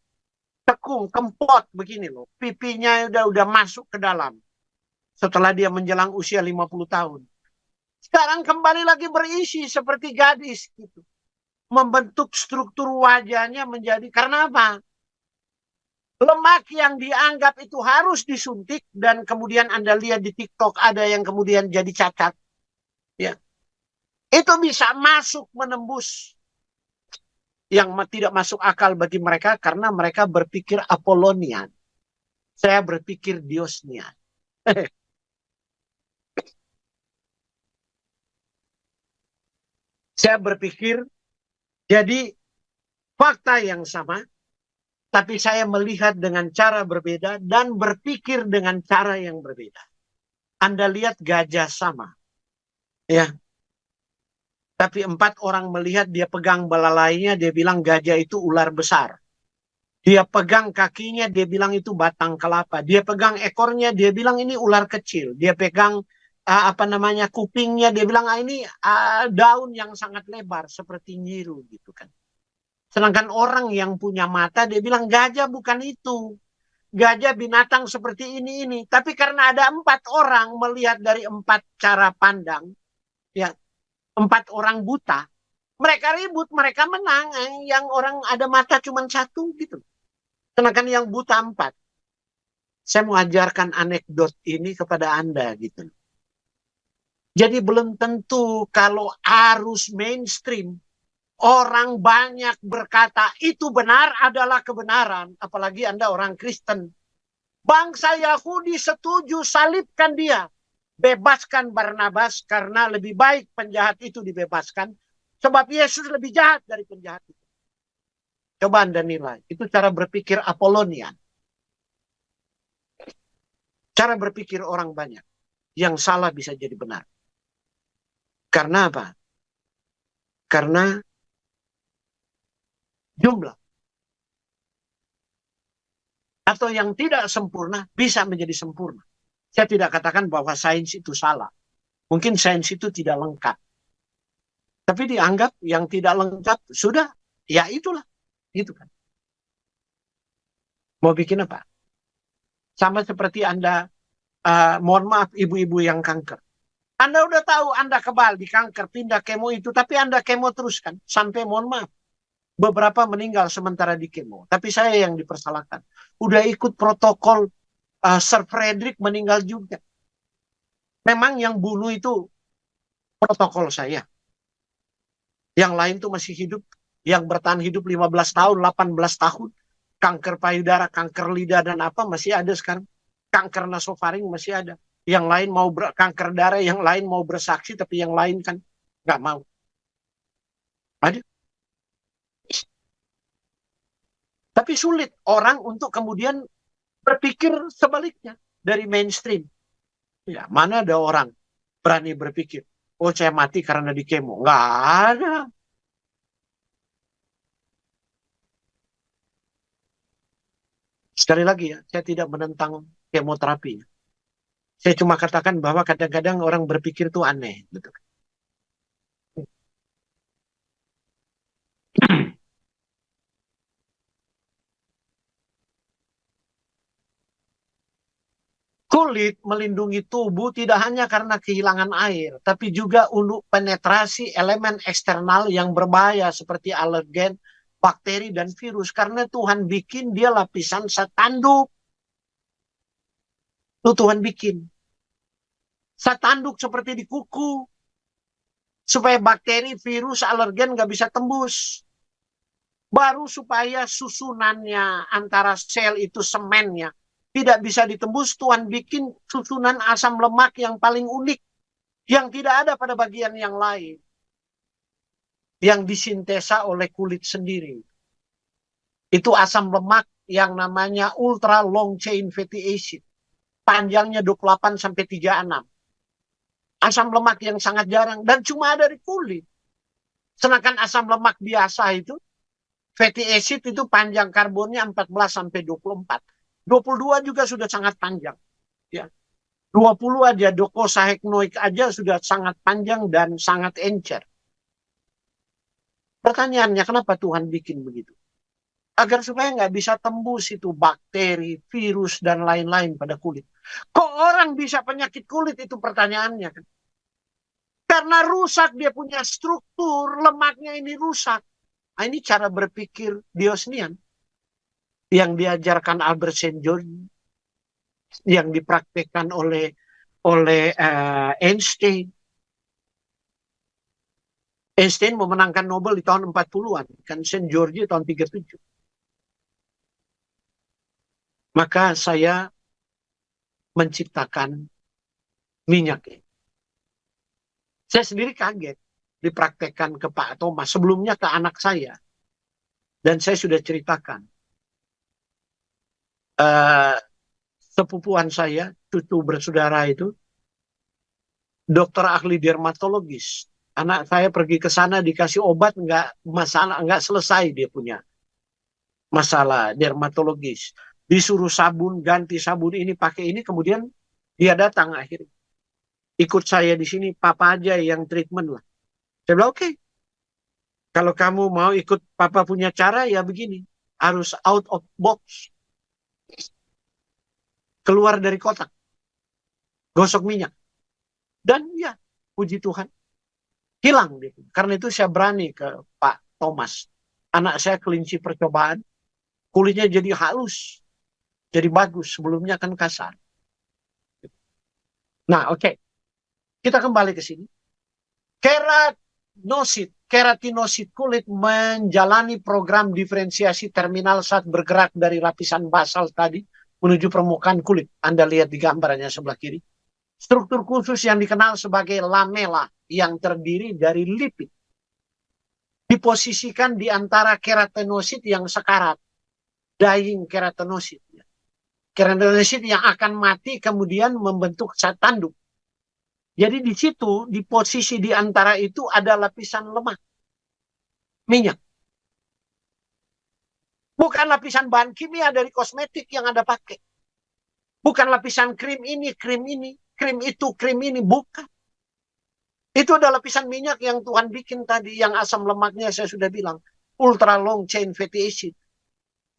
Cekung, kempot begini loh. Pipinya udah masuk ke dalam. Setelah dia menjelang usia 50 tahun. Sekarang kembali lagi berisi seperti gadis gitu. Membentuk struktur wajahnya menjadi, karena apa? Lemak yang dianggap itu harus disuntik dan kemudian Anda lihat di TikTok ada yang kemudian jadi cacat. Ya. Itu bisa masuk menembus yang tidak masuk akal bagi mereka karena mereka berpikir Apollonian. Saya berpikir Diosnian. Saya berpikir jadi fakta yang sama, tapi saya melihat dengan cara berbeda dan berpikir dengan cara yang berbeda. Anda lihat gajah sama. Ya. Tapi 4 orang melihat dia pegang belalainya, dia bilang gajah itu ular besar. Dia pegang kakinya, dia bilang itu batang kelapa. Dia pegang ekornya, dia bilang ini ular kecil. Dia pegang kupingnya, dia bilang ini daun yang sangat lebar seperti nyiru gitu kan. Sedangkan orang yang punya mata, dia bilang gajah bukan itu. Gajah binatang seperti ini. Tapi karena ada 4 orang melihat dari 4 cara pandang, ya 4 orang buta, mereka ribut, mereka menang. Yang orang ada mata cuma 1 gitu. Sedangkan yang buta 4. Saya mau ajarkan anekdot ini kepada Anda gitu. Jadi belum tentu kalau arus mainstream orang banyak berkata itu benar adalah kebenaran. Apalagi Anda orang Kristen. Bangsa Yahudi setuju salibkan dia. Bebaskan Barnabas karena lebih baik penjahat itu dibebaskan. Sebab Yesus lebih jahat dari penjahat itu. Coba Anda nilai. Itu cara berpikir Apollonian. Cara berpikir orang banyak. Yang salah bisa jadi benar. Karena apa? Karena jumlah. Atau yang tidak sempurna bisa menjadi sempurna. Saya tidak katakan bahwa sains itu salah. Mungkin sains itu tidak lengkap. Tapi dianggap yang tidak lengkap sudah, ya itulah. Gitu kan. Mau bikin apa? Sama seperti Anda, mohon maaf ibu-ibu yang kanker. Anda udah tahu Anda kebal di kanker, pindah kemo itu, tapi Anda kemo terus kan. Sampai mohon maaf. Beberapa meninggal sementara di kemo. Tapi saya yang dipersalahkan. Udah ikut protokol Sir Frederick meninggal juga. Memang yang bunuh itu protokol saya. Yang lain tuh masih hidup. Yang bertahan hidup 15 tahun, 18 tahun. Kanker payudara, kanker lidah, dan apa masih ada sekarang. Kanker nasofaring masih ada. Yang lain mau kanker darah, yang lain mau bersaksi, tapi yang lain kan nggak mau. Ada. Tapi sulit orang untuk kemudian berpikir sebaliknya dari mainstream. Ya, mana ada orang berani berpikir, oh saya mati karena di kemo. Nggak ada. Sekali lagi ya, saya tidak menentang kemoterapi. Saya cuma katakan bahwa kadang-kadang orang berpikir itu aneh. Gitu. Kulit melindungi tubuh tidak hanya karena kehilangan air, tapi juga untuk penetrasi elemen eksternal yang berbahaya seperti alergen, bakteri, dan virus. Karena Tuhan bikin dia lapisan satanduk. Itu Tuhan bikin. Satanduk seperti di kuku. Supaya bakteri, virus, alergen nggak bisa tembus. Baru supaya susunannya antara sel itu semennya tidak bisa ditembus, Tuhan bikin susunan asam lemak yang paling unik, yang tidak ada pada bagian yang lain, yang disintesa oleh kulit sendiri. Itu asam lemak yang namanya ultra long chain fatty acid. Panjangnya 28-36. Asam lemak yang sangat jarang dan cuma ada di kulit. Sedangkan asam lemak biasa itu, fatty acid itu panjang karbonnya 14-24. 22 juga sudah sangat panjang. Ya. 20 aja, docosahexaenoic aja sudah sangat panjang dan sangat encer. Pertanyaannya, kenapa Tuhan bikin begitu? Agar supaya nggak bisa tembus itu bakteri, virus, dan lain-lain pada kulit. Kok orang bisa penyakit kulit? Itu pertanyaannya. Karena rusak, dia punya struktur, lemaknya ini rusak. Nah, ini cara berpikir Diosnian yang diajarkan Albert Saint John, yang dipraktekkan oleh Einstein. Einstein memenangkan Nobel di tahun 40-an, kan Saint George tahun 37. Maka saya menciptakan minyak. Saya sendiri kaget dipraktekkan ke Pak Thomas, sebelumnya ke anak saya. Dan saya sudah ceritakan. Uh, sepupuan saya, cucu bersaudara itu, dokter ahli dermatologis. Anak saya pergi ke sana dikasih obat, nggak selesai dia punya masalah dermatologis. Disuruh sabun, ganti sabun ini, pakai ini, kemudian dia datang akhirnya. Ikut saya di sini, papa aja yang treatment lah. Saya bilang, oke. Kalau kamu mau ikut papa punya cara, ya begini. Harus out of box. Keluar dari kotak. Gosok minyak. Dan ya, puji Tuhan. Hilang dia. Karena itu saya berani ke Pak Thomas. Anak saya kelinci percobaan. Kulitnya jadi halus. Jadi bagus. Sebelumnya kan kasar. Nah, oke. Kita kembali ke sini. Keratinosit kulit menjalani program diferensiasi terminal saat bergerak dari lapisan basal tadi menuju permukaan kulit. Anda lihat di gambarnya sebelah kiri. Struktur khusus yang dikenal sebagai lamela yang terdiri dari lipid diposisikan di antara keratinosit yang sekarat, dying keratinosit. Keratinosit yang akan mati kemudian membentuk zat tanduk. Jadi di situ, di posisi di antara itu ada lapisan lemak, minyak. Bukan lapisan bahan kimia dari kosmetik yang Anda pakai. Bukan lapisan krim ini, krim itu, krim ini. Bukan. Itu adalah lapisan minyak yang Tuhan bikin tadi, yang asam lemaknya saya sudah bilang. Ultra long chain fatty acid.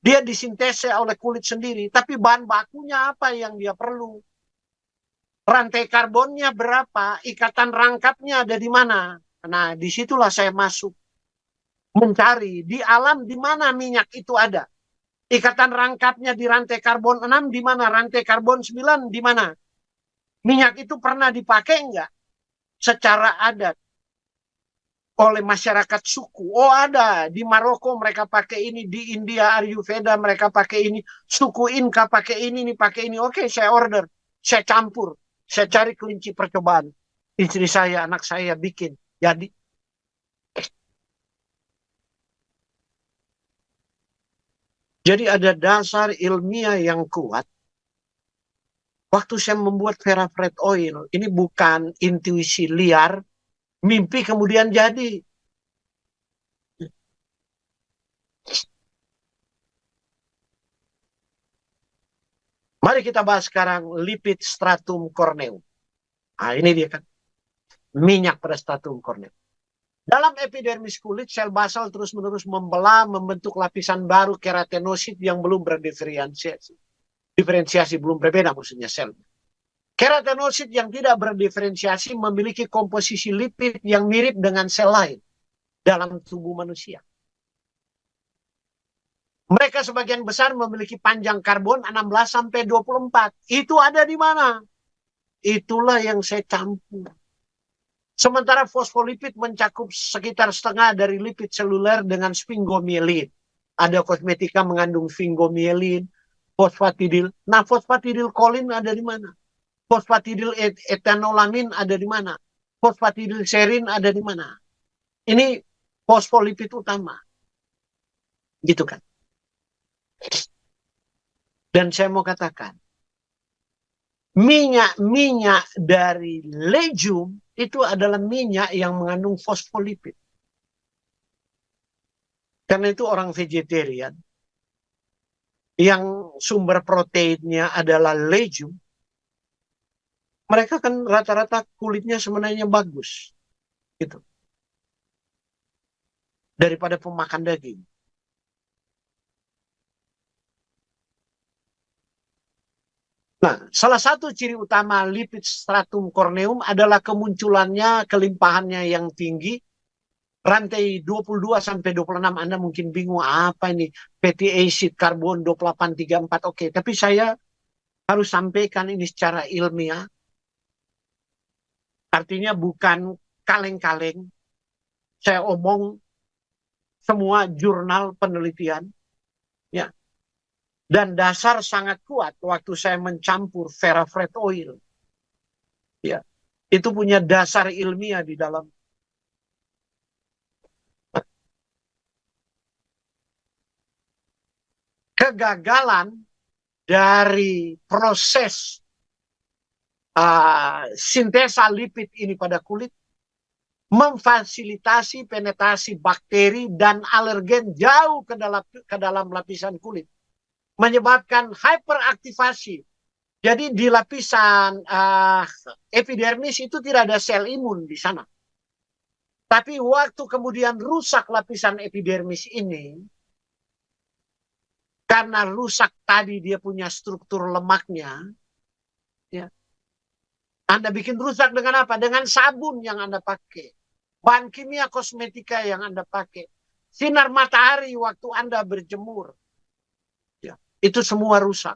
Dia disintesa oleh kulit sendiri. Tapi bahan bakunya apa yang dia perlu? Rantai karbonnya berapa? Ikatan rangkapnya ada di mana? Nah, disitulah saya masuk. Mencari di alam di mana minyak itu ada. Ikatan rangkapnya di rantai karbon 6 di mana? Rantai karbon 9 di mana? Minyak itu pernah dipakai enggak? Secara adat oleh masyarakat suku. Oh ada, di Maroko mereka pakai ini, di India Ayurveda mereka pakai ini, suku Inka pakai ini pakai ini. Oke, saya order, saya campur, saya cari kelinci percobaan. Istri saya, anak saya bikin. Jadi Jadi ada dasar ilmiah yang kuat. Waktu saya membuat Ferrofred Oil, ini bukan intuisi liar, mimpi kemudian jadi. Mari kita bahas sekarang lipid stratum corneum. Nah, ini dia kan, minyak pada stratum corneum. Dalam epidermis kulit, sel basal terus-menerus membelah, membentuk lapisan baru keratinosit yang belum berdiferensiasi. Diferensiasi belum berbeda maksudnya sel. Keratinosit yang tidak berdiferensiasi memiliki komposisi lipid yang mirip dengan sel lain dalam tubuh manusia. Mereka sebagian besar memiliki panjang karbon 16 sampai 24. Itu ada di mana? Itulah yang saya campur. Sementara fosfolipid mencakup sekitar setengah dari lipid seluler dengan sfingomielin. Ada kosmetika mengandung sfingomielin, fosfatidil. Nah, fosfatidil kolin ada di mana? Fosfatidil etanolamin ada di mana? Fosfatidil serin ada di mana? Ini fosfolipid utama. Gitu kan. Dan saya mau katakan, minyak-minyak dari legume itu adalah minyak yang mengandung fosfolipid. Karena itu orang vegetarian yang sumber proteinnya adalah legume, mereka kan rata-rata kulitnya sebenarnya bagus. Gitu. Daripada pemakan daging. Nah, salah satu ciri utama lipid stratum corneum adalah kemunculannya, kelimpahannya yang tinggi. Rantai 22 sampai 26, Anda mungkin bingung apa ini fatty acid, karbon 2834. Oke, tapi saya harus sampaikan ini secara ilmiah. Artinya bukan kaleng-kaleng. Saya omong semua jurnal penelitian. Ya. Dan dasar sangat kuat waktu saya mencampur Ferrofred Oil. Ya. Itu punya dasar ilmiah di dalam. Kegagalan dari proses sintesa lipid ini pada kulit memfasilitasi penetrasi bakteri dan alergen jauh ke dalam lapisan kulit, menyebabkan hyperaktivasi. Jadi di lapisan epidermis itu tidak ada sel imun di sana. Tapi waktu kemudian rusak lapisan epidermis ini, karena rusak tadi dia punya struktur lemaknya, ya, Anda bikin rusak dengan apa? Dengan sabun yang Anda pakai. Bahan kimia kosmetika yang Anda pakai. Sinar matahari waktu Anda berjemur. Ya, itu semua rusak.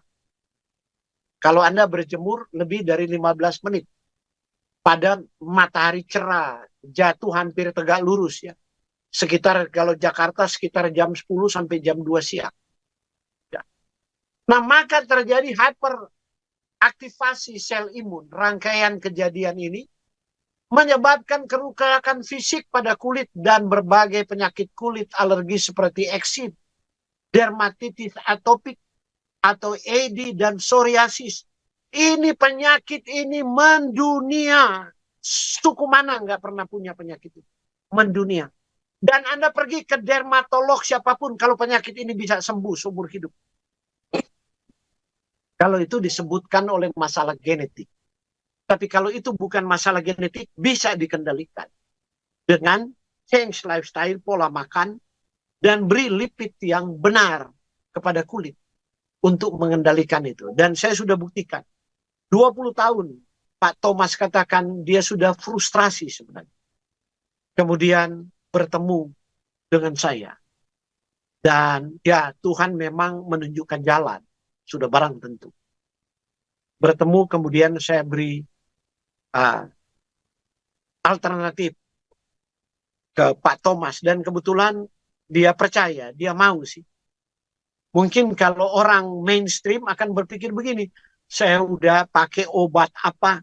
Kalau Anda berjemur lebih dari 15 menit. Pada matahari cerah. Jatuh hampir tegak lurus ya. Sekitar kalau Jakarta sekitar jam 10 sampai jam 2 siang. Ya. Nah maka terjadi hyperaktivasi sel imun. Rangkaian kejadian ini menyebabkan kerusakan fisik pada kulit dan berbagai penyakit kulit alergi seperti eksim, dermatitis atopik, atau AD dan psoriasis. Ini penyakit ini mendunia. Suku mana nggak pernah punya penyakit itu? Mendunia. Dan Anda pergi ke dermatolog siapapun, kalau penyakit ini bisa sembuh seumur hidup. Kalau itu disebutkan oleh masalah genetik. Tapi kalau itu bukan masalah genetik, bisa dikendalikan. Dengan change lifestyle, pola makan, dan beri lipid yang benar kepada kulit untuk mengendalikan itu. Dan saya sudah buktikan. 20 tahun Pak Thomas katakan dia sudah frustrasi sebenarnya. Kemudian bertemu dengan saya. Dan ya Tuhan memang menunjukkan jalan. Sudah barang tentu. Bertemu kemudian saya beri alternatif ke Pak Thomas. Dan kebetulan dia percaya, dia mau sih. Mungkin kalau orang mainstream akan berpikir begini, saya udah pakai obat apa,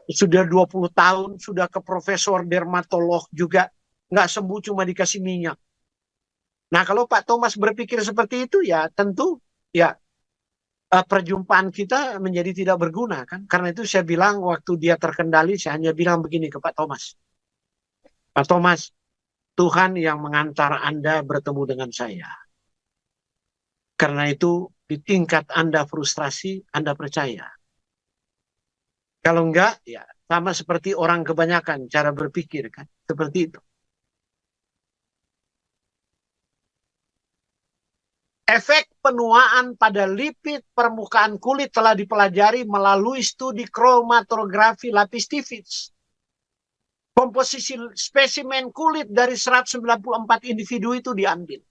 sudah 20 tahun, sudah ke profesor dermatolog juga, nggak sembuh cuma dikasih minyak. Nah, kalau Pak Thomas berpikir seperti itu, ya tentu ya perjumpaan kita menjadi tidak berguna kan. Karena itu saya bilang waktu dia terkendali, saya hanya bilang begini ke Pak Thomas. Pak Thomas, Tuhan yang mengantar Anda bertemu dengan saya. Karena itu di tingkat Anda frustrasi, Anda percaya. Kalau enggak, ya sama seperti orang kebanyakan cara berpikir kan. Seperti itu. Efek penuaan pada lipid permukaan kulit telah dipelajari melalui studi kromatografi lapis tifus. Komposisi spesimen kulit dari 194 individu itu diambil.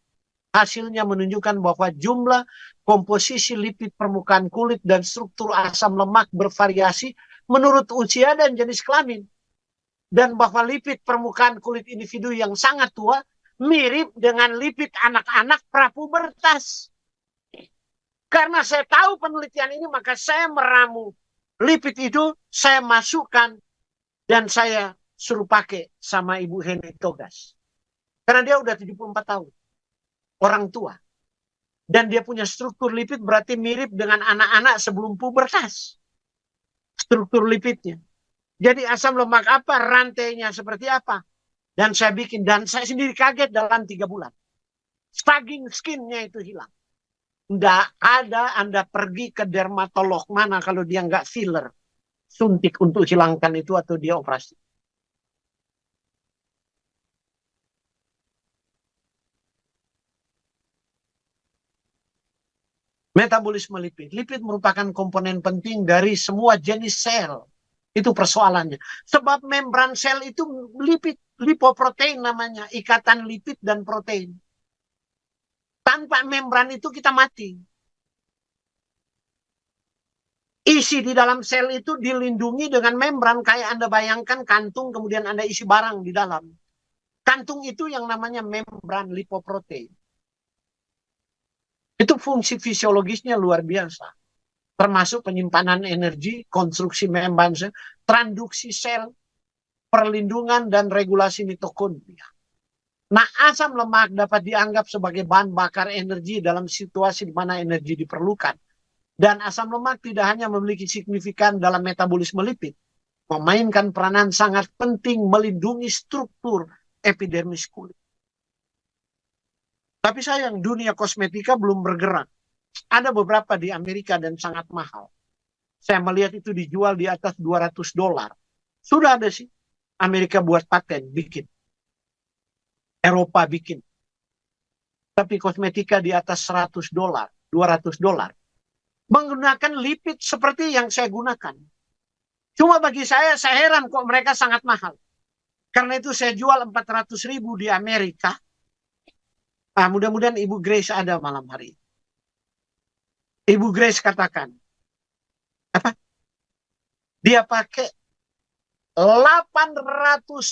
Hasilnya menunjukkan bahwa jumlah komposisi lipid permukaan kulit dan struktur asam lemak bervariasi menurut usia dan jenis kelamin. Dan bahwa lipid permukaan kulit individu yang sangat tua mirip dengan lipid anak-anak prapubertas. Karena saya tahu penelitian ini, maka saya meramu lipid itu, saya masukkan, dan saya suruh pakai sama Ibu Heni Togas. Karena dia udah 74 tahun. Orang tua. Dan dia punya struktur lipid berarti mirip dengan anak-anak sebelum pubertas. Struktur lipidnya. Jadi asam lemak apa, rantainya seperti apa. Dan saya bikin, dan saya sendiri kaget dalam 3 bulan. Sagging skinnya itu hilang. Nggak ada Anda pergi ke dermatolog mana kalau dia nggak filler. Suntik untuk hilangkan itu atau dia operasi. Metabolisme lipid. Lipid merupakan komponen penting dari semua jenis sel. Itu persoalannya. Sebab membran sel itu lipid, lipoprotein namanya. Ikatan lipid dan protein. Tanpa membran itu kita mati. Isi di dalam sel itu dilindungi dengan membran. Kayak Anda bayangkan kantung, kemudian Anda isi barang di dalam. Kantung itu yang namanya membran lipoprotein. Itu fungsi fisiologisnya luar biasa. Termasuk penyimpanan energi, konstruksi membran sel, transduksi sel, perlindungan, dan regulasi mitokondria. Nah, asam lemak dapat dianggap sebagai bahan bakar energi dalam situasi di mana energi diperlukan. Dan asam lemak tidak hanya memiliki signifikan dalam metabolisme lipid, memainkan peranan sangat penting melindungi struktur epidermis kulit. Tapi sayang, dunia kosmetika belum bergerak. Ada beberapa di Amerika dan sangat mahal. Saya melihat itu dijual di atas $200. Sudah ada sih. Amerika buat paten, bikin. Eropa bikin. Tapi kosmetika di atas $100, $200. Menggunakan lipid seperti yang saya gunakan. Cuma bagi saya heran kok mereka sangat mahal. Karena itu saya jual 400.000 di Amerika. Nah, mudah-mudahan Ibu Grace ada malam hari. Ibu Grace katakan, apa? Dia pakai $800.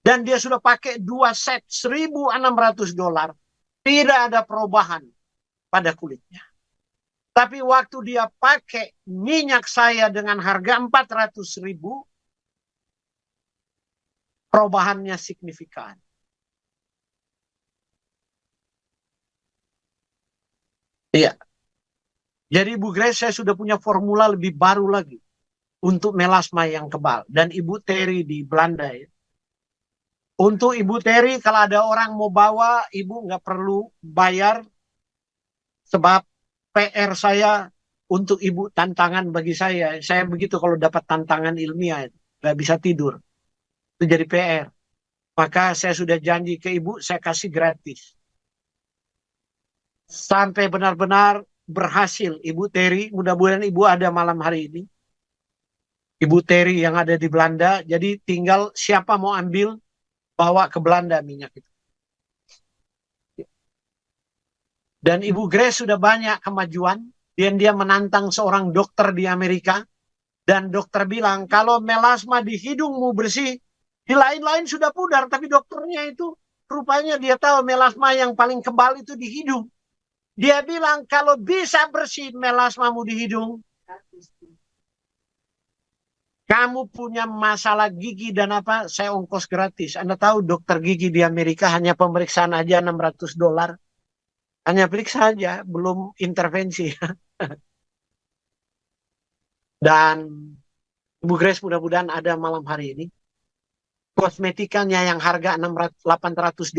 Dan dia sudah pakai 2 set $1.600. Tidak ada perubahan pada kulitnya. Tapi waktu dia pakai minyak saya dengan harga 400.000, perubahannya signifikan. Iya. Jadi Ibu Grace, saya sudah punya formula lebih baru lagi untuk melasma yang kebal. Dan Ibu Terry di Belanda ya. Untuk Ibu Terry, kalau ada orang mau bawa, Ibu nggak perlu bayar. Sebab PR saya untuk Ibu tantangan bagi saya. Saya begitu kalau dapat tantangan ilmiah, nggak bisa tidur. Itu jadi PR. Maka saya sudah janji ke Ibu, saya kasih gratis. Sampai benar-benar berhasil. Ibu Terry, mudah-mudahan Ibu ada malam hari ini. Ibu Terry yang ada di Belanda. Jadi tinggal siapa mau ambil, bawa ke Belanda minyak itu. Dan Ibu Grace sudah banyak kemajuan. Dan dia menantang seorang dokter di Amerika. Dan dokter bilang, kalau melasma di hidungmu bersih, di lain-lain sudah pudar. Tapi dokternya itu, rupanya dia tahu melasma yang paling kebal itu di hidung. Dia bilang, kalau bisa bersih melasmamu di hidung, kamu punya masalah gigi dan apa, saya ongkos gratis. Anda tahu dokter gigi di Amerika hanya pemeriksaan aja $600. Hanya periksa aja, belum intervensi. Dan Bu Grace mudah-mudahan ada malam hari ini. Kosmetikanya yang harga $800,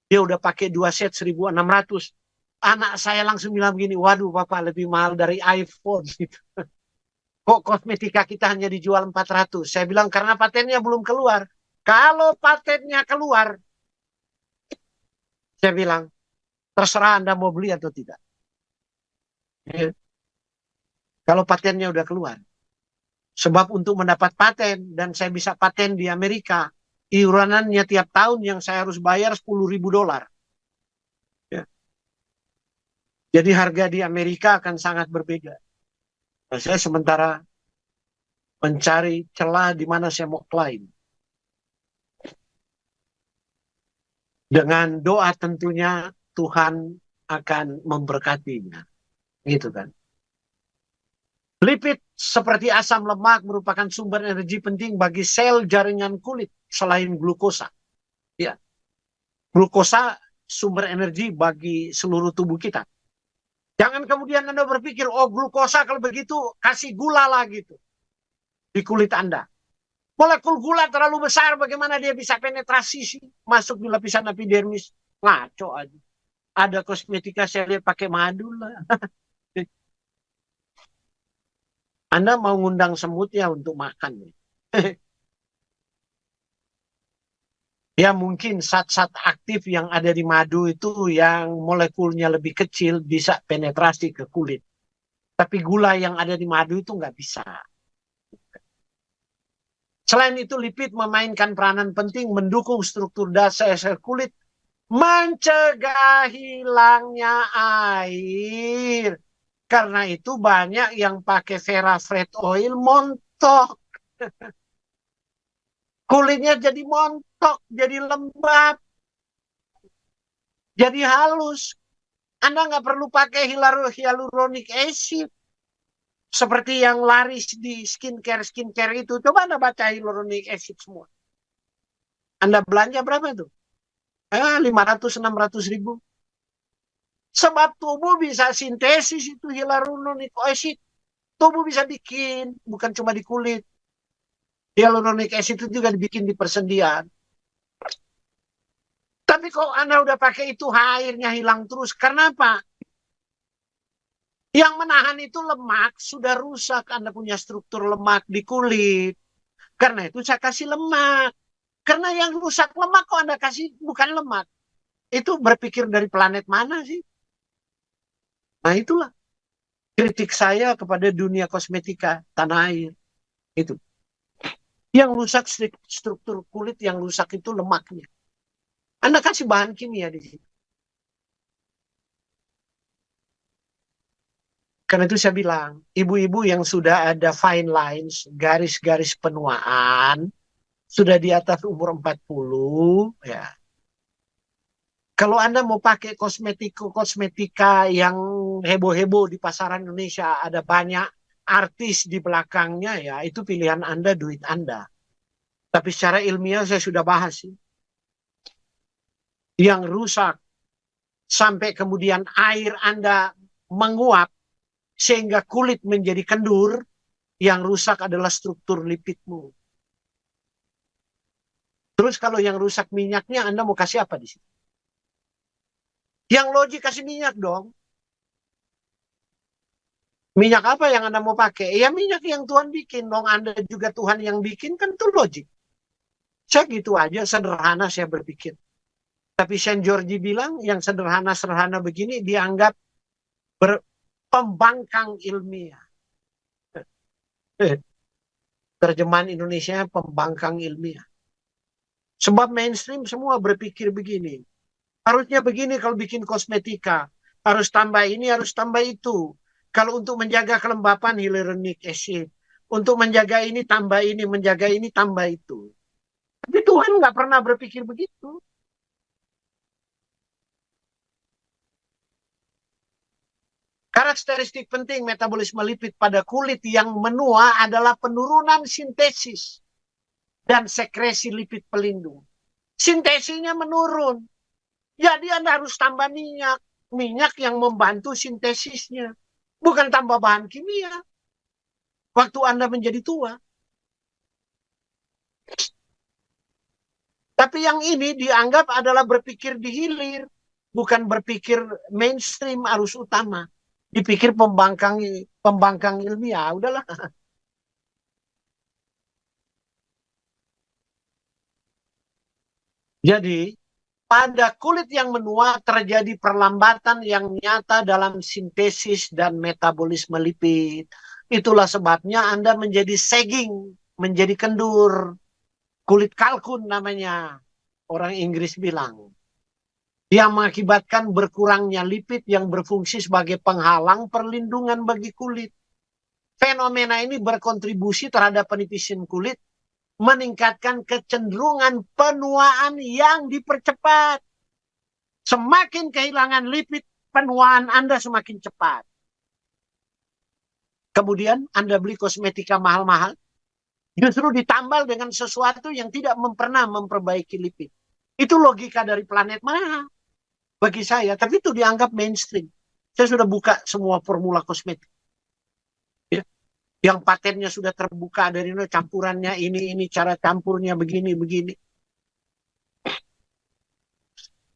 dia udah pakai 2 set 1.600. Anak saya langsung bilang begini, waduh Bapak lebih mahal dari iPhone. Gitu. Kok kosmetika kita hanya dijual 400? Saya bilang karena patennya belum keluar. Kalau patennya keluar, saya bilang terserah Anda mau beli atau tidak. Ya. Kalau patennya udah keluar. Sebab untuk mendapat paten, dan saya bisa paten di Amerika, iuranannya tiap tahun yang saya harus bayar $10.000. Ya. Jadi harga di Amerika akan sangat berbeda. Nah, saya sementara mencari celah di mana saya mau klaim. Dengan doa tentunya Tuhan akan memberkatinya. Gitu kan. Lipid seperti asam lemak merupakan sumber energi penting bagi sel jaringan kulit selain glukosa. Ya, glukosa sumber energi bagi seluruh tubuh kita. Jangan kemudian Anda berpikir, oh glukosa kalau begitu kasih gula lah gitu di kulit Anda. Molekul gula terlalu besar, bagaimana dia bisa penetrasi sih masuk di lapisan epidermis? Ngaco aja. Ada kosmetika saya lihat pakai madu lah. Anda mau ngundang semut ya untuk makan. Ya mungkin zat-zat aktif yang ada di madu itu yang molekulnya lebih kecil bisa penetrasi ke kulit. Tapi gula yang ada di madu itu nggak bisa. Selain itu lipid memainkan peranan penting mendukung struktur dasar sel kulit, mencegah hilangnya air. Karena itu banyak yang pakai Ferafred oil montok. Kulitnya jadi montok, jadi lembab, jadi halus. Anda nggak perlu pakai hyaluronic acid. Seperti yang laris di skincare itu. Coba Anda baca hyaluronic acid semua. Anda belanja berapa itu? 500-600 ribu. Sebab tubuh bisa sintesis itu hyaluronic acid. Tubuh bisa bikin, bukan cuma di kulit. Hyaluronic acid itu juga dibikin di persendian. Tapi kok Anda udah pakai itu, airnya hilang terus. Kenapa? Yang menahan itu lemak, sudah rusak. Anda punya struktur lemak di kulit. Karena itu saya kasih lemak. Karena yang rusak lemak kok Anda kasih bukan lemak. Itu berpikir dari planet mana sih? Nah itulah kritik saya kepada dunia kosmetika tanah air. Itu. Yang rusak struktur kulit, yang rusak itu lemaknya. Anda kasih bahan kimia di sini. Karena itu saya bilang, ibu-ibu yang sudah ada fine lines, garis-garis penuaan, sudah di atas umur 40, ya. Kalau Anda mau pakai kosmetika yang heboh-heboh di pasaran Indonesia, ada banyak artis di belakangnya, ya itu pilihan Anda, duit Anda. Tapi secara ilmiah saya sudah bahas sih. Yang rusak sampai kemudian air Anda menguap sehingga kulit menjadi kendur, yang rusak adalah struktur lipidmu. Terus kalau yang rusak minyaknya, Anda mau kasih apa di sini? Yang logik kasih minyak dong. Minyak apa yang Anda mau pakai? Ya minyak yang Tuhan bikin dong. Anda juga Tuhan yang bikin, kan itu logik. Saya gitu aja, sederhana saya berpikir. Tapi Saint George bilang yang sederhana-sederhana begini dianggap pembangkang ilmiah. Terjemahan Indonesia pembangkang ilmiah. Sebab mainstream semua berpikir begini. Harusnya begini kalau bikin kosmetika. Harus tambah ini, harus tambah itu. Kalau untuk menjaga kelembapan, hyaluronic acid. Untuk menjaga ini, tambah ini. Menjaga ini, tambah itu. Tapi Tuhan nggak pernah berpikir begitu. Karakteristik penting metabolisme lipid pada kulit yang menua adalah penurunan sintesis dan sekresi lipid pelindung. Sintesinya menurun. Jadi Anda harus tambah minyak. Minyak yang membantu sintesisnya. Bukan tambah bahan kimia. Waktu Anda menjadi tua. Tapi yang ini dianggap adalah berpikir di hilir. Bukan berpikir mainstream arus utama. Dipikir pembangkang ilmiah. Udahlah. Jadi, pada kulit yang menua terjadi perlambatan yang nyata dalam sintesis dan metabolisme lipid. Itulah sebabnya Anda menjadi sagging, menjadi kendur. Kulit kalkun namanya. Orang Inggris bilang. Yang mengakibatkan berkurangnya lipid yang berfungsi sebagai penghalang perlindungan bagi kulit. Fenomena ini berkontribusi terhadap penipisan kulit, meningkatkan kecenderungan penuaan yang dipercepat. Semakin kehilangan lipid, penuaan Anda semakin cepat. Kemudian Anda beli kosmetika mahal-mahal, justru ditambal dengan sesuatu yang tidak pernah memperbaiki lipid. Itu logika dari planet mana? Bagi saya, tapi itu dianggap mainstream. Saya sudah buka semua formula kosmetik. Ya. Yang patennya sudah terbuka dari campurannya ini cara campurnya begini.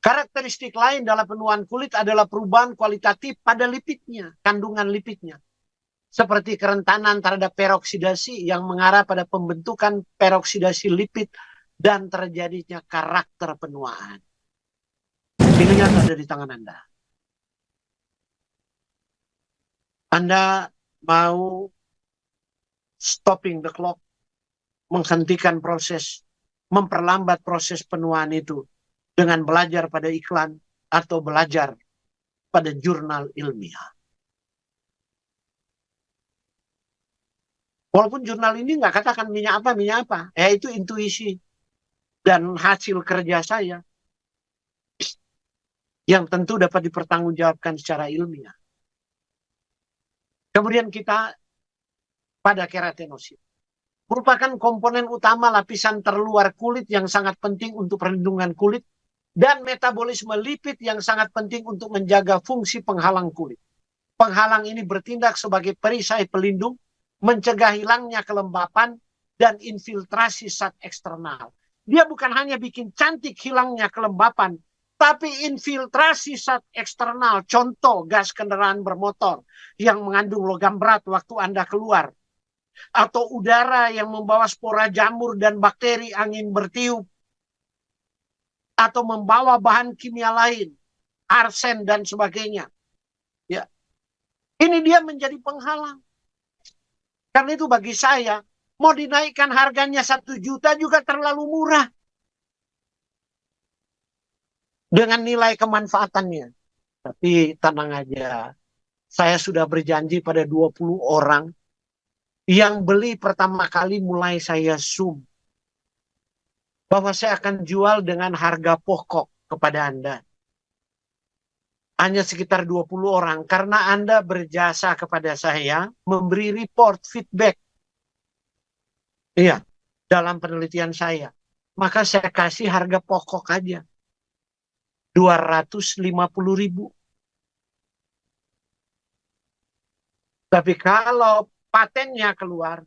Karakteristik lain dalam penuaan kulit adalah perubahan kualitatif pada lipidnya, kandungan lipidnya. Seperti kerentanan terhadap peroksidasi yang mengarah pada pembentukan peroksidasi lipid dan terjadinya karakter penuaan. Pilihan ada di tangan Anda. Anda mau stopping the clock, menghentikan proses, memperlambat proses penuaan itu dengan belajar pada iklan atau belajar pada jurnal ilmiah. Walaupun jurnal ini nggak katakan minyak apa. Itu intuisi dan hasil kerja saya. Yang tentu dapat dipertanggungjawabkan secara ilmiah. Kemudian kita pada keratinosit. Merupakan komponen utama lapisan terluar kulit yang sangat penting untuk perlindungan kulit dan metabolisme lipid yang sangat penting untuk menjaga fungsi penghalang kulit. Penghalang ini bertindak sebagai perisai pelindung, mencegah hilangnya kelembapan dan infiltrasi zat eksternal. Dia bukan hanya bikin cantik hilangnya kelembapan, tapi infiltrasi zat eksternal, contoh gas kendaraan bermotor yang mengandung logam berat waktu Anda keluar. Atau udara yang membawa spora jamur dan bakteri angin bertiup. Atau membawa bahan kimia lain, arsen dan sebagainya. Ya. Ini dia menjadi penghalang. Karena itu bagi saya, mau dinaikkan harganya 1 juta juga terlalu murah. Dengan nilai kemanfaatannya. Tapi tenang aja. Saya sudah berjanji pada 20 orang yang beli pertama kali mulai saya Zoom. Bahwa saya akan jual dengan harga pokok kepada Anda. Hanya sekitar 20 orang. Karena Anda berjasa kepada saya memberi report, feedback. Iya, dalam penelitian saya. Maka saya kasih harga pokok aja. 250.000. Tapi kalau patennya keluar,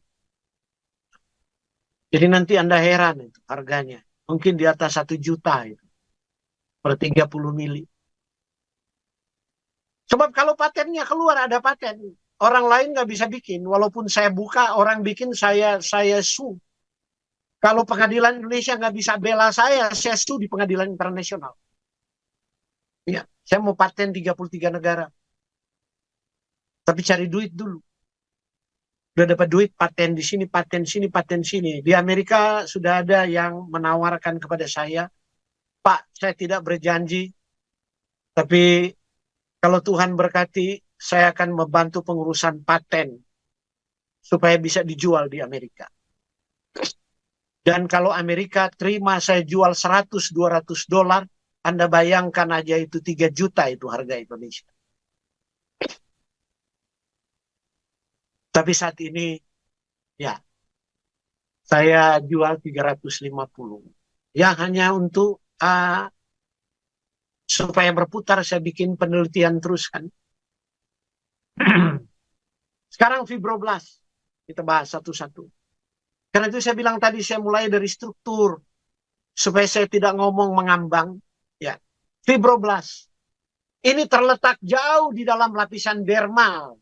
jadi nanti Anda heran itu harganya. Mungkin di atas 1 juta itu. Per 30 mili. Sebab kalau patennya keluar, ada paten. Orang lain nggak bisa bikin. Walaupun saya buka, orang bikin, saya sue. Kalau pengadilan Indonesia nggak bisa bela saya sue di pengadilan internasional. Ya, saya mau paten 33 negara. Tapi cari duit dulu. Udah dapat duit, paten di sini, paten sini, paten sini. Di Amerika sudah ada yang menawarkan kepada saya, Pak, saya tidak berjanji, tapi kalau Tuhan berkati, saya akan membantu pengurusan paten supaya bisa dijual di Amerika. Dan kalau Amerika terima saya jual 100-200 dolar, Anda bayangkan aja itu 3 juta itu harga Indonesia. Tapi saat ini ya saya jual 350. Ya hanya untuk supaya berputar saya bikin penelitian terus kan. Sekarang fibroblast kita bahas satu-satu. Karena itu saya bilang tadi saya mulai dari struktur supaya saya tidak ngomong mengambang. Ya, fibroblast ini terletak jauh di dalam lapisan dermal.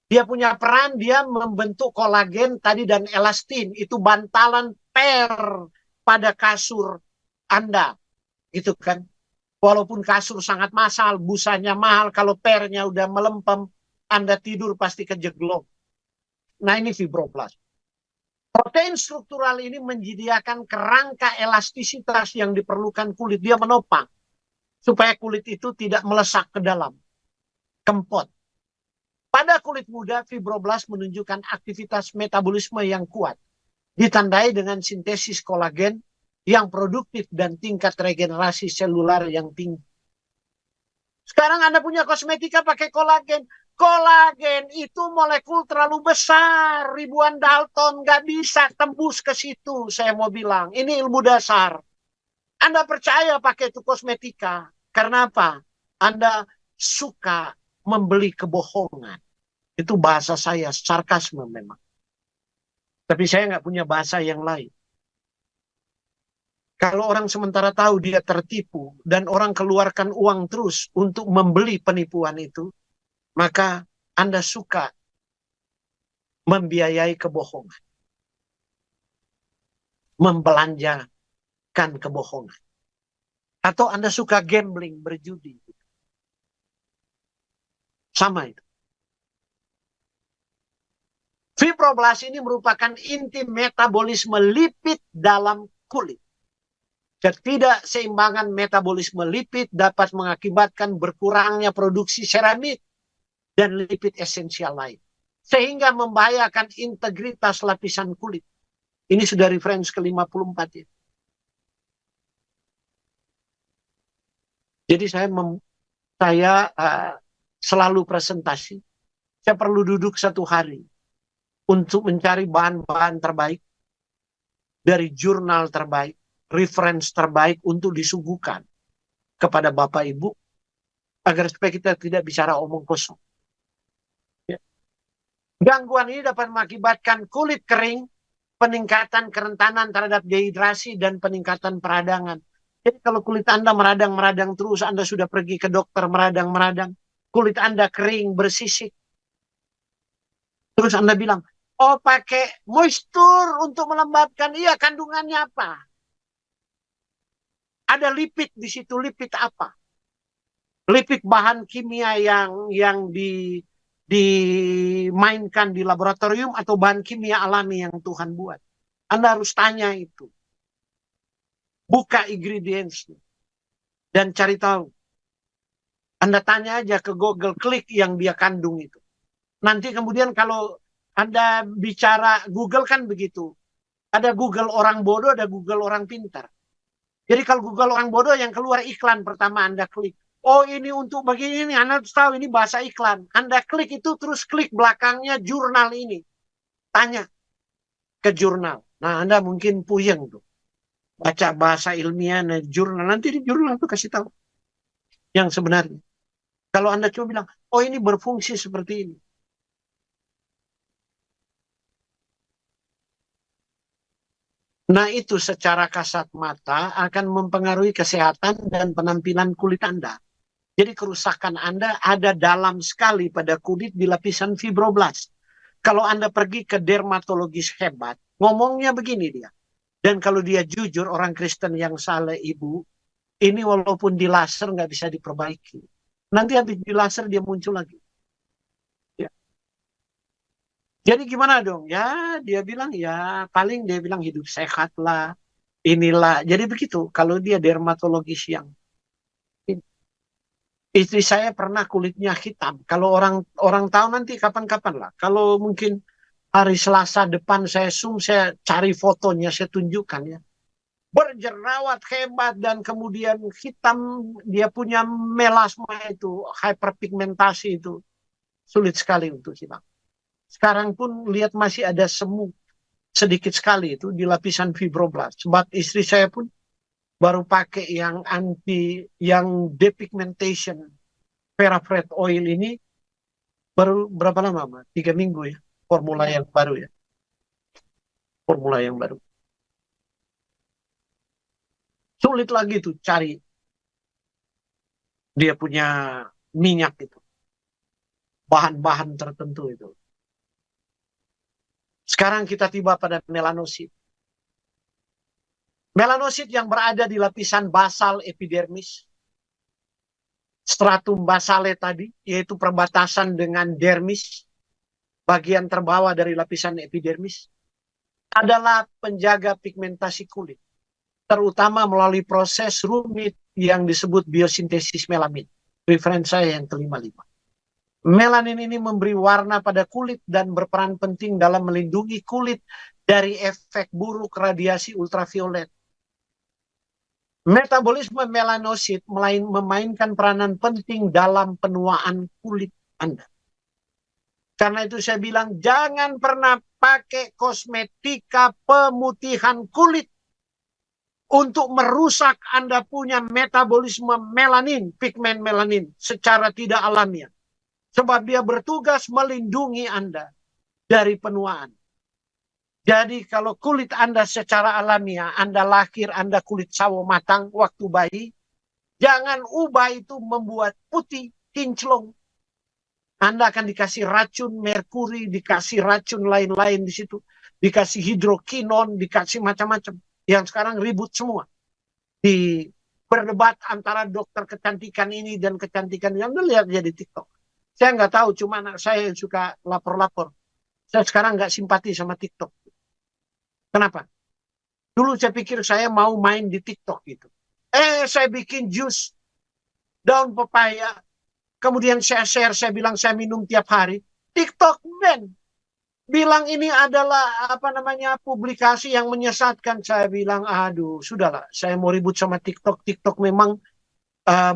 Dia punya peran, dia membentuk kolagen tadi dan elastin. Itu bantalan per pada kasur Anda. Gitu kan. Walaupun kasur sangat mahal, busanya mahal, kalau pernya udah melempem, Anda tidur pasti kejeglok. Nah ini fibroblast. Protein struktural ini menyediakan kerangka elastisitas yang diperlukan kulit. Dia menopang supaya kulit itu tidak melesak ke dalam, kempot. Pada kulit muda, fibroblast menunjukkan aktivitas metabolisme yang kuat, ditandai dengan sintesis kolagen yang produktif dan tingkat regenerasi selular yang tinggi. Sekarang Anda punya kosmetika pakai kolagen. Kolagen itu molekul terlalu besar, ribuan Dalton, nggak bisa tembus ke situ. Saya mau bilang, ini ilmu dasar. Anda percaya pakai itu kosmetika. Karena apa? Anda suka membeli kebohongan. Itu bahasa saya, sarkasme memang. Tapi saya nggak punya bahasa yang lain. Kalau orang sementara tahu dia tertipu dan orang keluarkan uang terus untuk membeli penipuan itu, maka Anda suka membiayai kebohongan, membelanjakan kebohongan. Atau Anda suka gambling, berjudi. Sama itu. Fibroblast ini merupakan inti metabolisme lipid dalam kulit. Ketidakseimbangan metabolisme lipid dapat mengakibatkan berkurangnya produksi seramid dan lipid esensial lain. Sehingga membahayakan integritas lapisan kulit. Ini sudah referensi ke-54 ya. Jadi saya selalu presentasi. Saya perlu duduk satu hari untuk mencari bahan-bahan terbaik dari jurnal terbaik, referensi terbaik untuk disuguhkan kepada Bapak Ibu agar supaya kita tidak bicara omong kosong. Ya. Gangguan ini dapat mengakibatkan kulit kering, peningkatan kerentanan terhadap dehidrasi, dan peningkatan peradangan. Jadi kalau kulit Anda meradang-meradang terus, Anda sudah pergi ke dokter meradang-meradang, kulit Anda kering, bersisik. Terus Anda bilang, oh pakai moisture untuk melembabkan. Iya, kandungannya apa? Ada lipid di situ. Lipid apa? Lipid bahan kimia yang dimainkan di laboratorium atau bahan kimia alami yang Tuhan buat. Anda harus tanya itu. Buka ingredients dan cari tahu. Anda tanya aja ke Google, klik yang dia kandung itu. Nanti kemudian kalau Anda bicara Google kan begitu. Ada Google orang bodoh, ada Google orang pintar. Jadi kalau Google orang bodoh yang keluar iklan pertama Anda klik. Oh ini untuk begini, ini Anda tahu ini bahasa iklan. Anda klik itu terus klik belakangnya jurnal ini. Tanya ke jurnal. Nah Anda mungkin puyeng tuh. Baca bahasa ilmiah, jurnal. Nanti di jurnal itu kasih tahu yang sebenarnya. Kalau Anda cuma bilang, oh ini berfungsi seperti ini. Nah itu secara kasat mata akan mempengaruhi kesehatan dan penampilan kulit Anda. Jadi kerusakan Anda ada dalam sekali pada kulit di lapisan fibroblast. Kalau Anda pergi ke dermatologis hebat, ngomongnya begini dia. Dan kalau dia jujur, orang Kristen yang saleh ibu, ini walaupun di laser nggak bisa diperbaiki. Nanti habis di laser dia muncul lagi. Ya. Jadi gimana dong? Ya dia bilang ya paling dia bilang hidup sehat lah. Inilah. Jadi begitu. Kalau dia dermatologis yang istri saya pernah kulitnya hitam. Kalau orang tahu nanti kapan-kapan lah. Kalau mungkin hari Selasa depan saya Zoom, saya cari fotonya, saya tunjukkan ya. Berjerawat hebat dan kemudian hitam, dia punya melasma itu, hyperpigmentasi itu. Sulit sekali untuk hilang. Sekarang pun lihat masih ada semu sedikit sekali itu di lapisan fibroblast. Sebab istri saya pun baru pakai yang yang depigmentation Ferafred oil ini baru berapa lama, Ma? 3 minggu ya. Formula yang baru ya. Formula yang baru. Sulit lagi tuh cari dia punya minyak itu. Bahan-bahan tertentu itu. Sekarang kita tiba pada melanosit. Melanosit yang berada di lapisan basal epidermis. Stratum basale tadi, yaitu perbatasan dengan dermis, bagian terbawah dari lapisan epidermis, adalah penjaga pigmentasi kulit, terutama melalui proses rumit yang disebut biosintesis melanin. Referensi saya yang ke-55. Melanin ini memberi warna pada kulit dan berperan penting dalam melindungi kulit dari efek buruk radiasi ultraviolet. Metabolisme melanosit memainkan peranan penting dalam penuaan kulit Anda. Karena itu saya bilang jangan pernah pakai kosmetika pemutihan kulit untuk merusak Anda punya metabolisme melanin, pigmen melanin secara tidak alamiah. Sebab dia bertugas melindungi Anda dari penuaan. Jadi kalau kulit Anda secara alamiah, Anda lahir, Anda kulit sawo matang waktu bayi, jangan ubah itu membuat putih, kinclong. Anda akan dikasih racun merkuri, dikasih racun lain-lain di situ, dikasih hidrokinon, dikasih macam-macam. Yang sekarang ribut semua. Di berdebat antara dokter kecantikan ini dan kecantikan yang lihat dia di TikTok. Saya nggak tahu, cuma anak saya yang suka lapor-lapor. Saya sekarang nggak simpati sama TikTok. Kenapa? Dulu saya pikir saya mau main di TikTok gitu. Saya bikin jus daun pepaya. Kemudian saya share, saya bilang saya minum tiap hari. TikTok ban. Bilang ini adalah publikasi yang menyesatkan. Saya bilang, aduh, sudahlah. Saya mau ribut sama TikTok. TikTok memang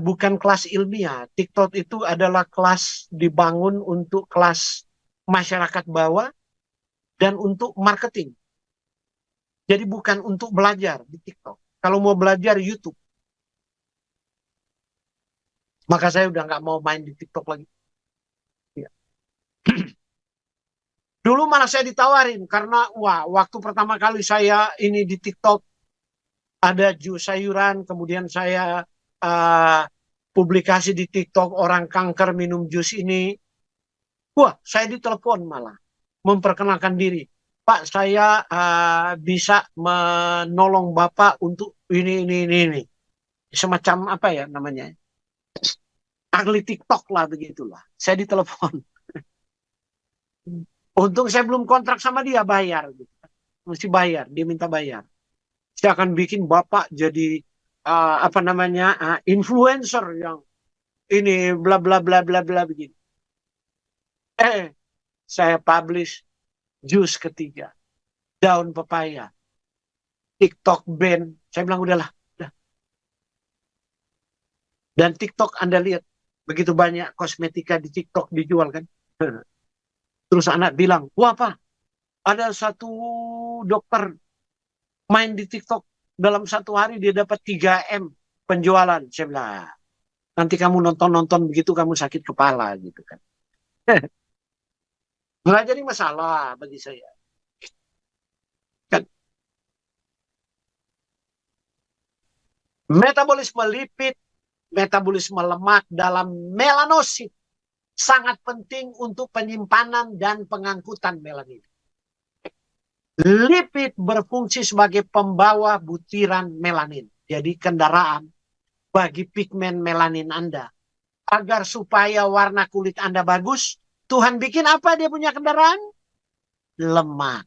bukan kelas ilmiah. TikTok itu adalah kelas dibangun untuk kelas masyarakat bawah dan untuk marketing. Jadi bukan untuk belajar di TikTok. Kalau mau belajar YouTube. Maka saya udah nggak mau main di TikTok lagi. Ya. Dulu malah saya ditawarin karena waktu pertama kali saya ini di TikTok ada jus sayuran, kemudian saya publikasi di TikTok orang kanker minum jus ini. Saya ditelepon malah memperkenalkan diri. Pak, saya bisa menolong Bapak untuk ini. Semacam apa ya namanya? Ahli TikTok lah begitulah. Saya ditelepon. Untung saya belum kontrak sama dia, bayar. Gitu. Mesti bayar, dia minta bayar. Saya akan bikin Bapak jadi influencer yang ini bla bla bla bla bla begini. Saya publish jus ketiga. Daun pepaya. TikTok ban. Saya bilang udahlah. Udah. Dan TikTok Anda lihat. Begitu banyak kosmetika di TikTok dijual kan. Terus anak bilang, wah Pak. Ada satu dokter main di TikTok. Dalam satu hari dia dapat 3M penjualan. Saya bilang, nanti kamu nonton-nonton begitu kamu sakit kepala gitu kan. Nggak jadi masalah bagi saya. Kan? Metabolisme lipid, metabolisme lemak dalam melanosit sangat penting untuk penyimpanan dan pengangkutan melanin. Lipid berfungsi sebagai pembawa butiran melanin. Jadi kendaraan bagi pigmen melanin Anda. Agar supaya warna kulit Anda bagus, Tuhan bikin apa dia punya kendaraan? Lemak.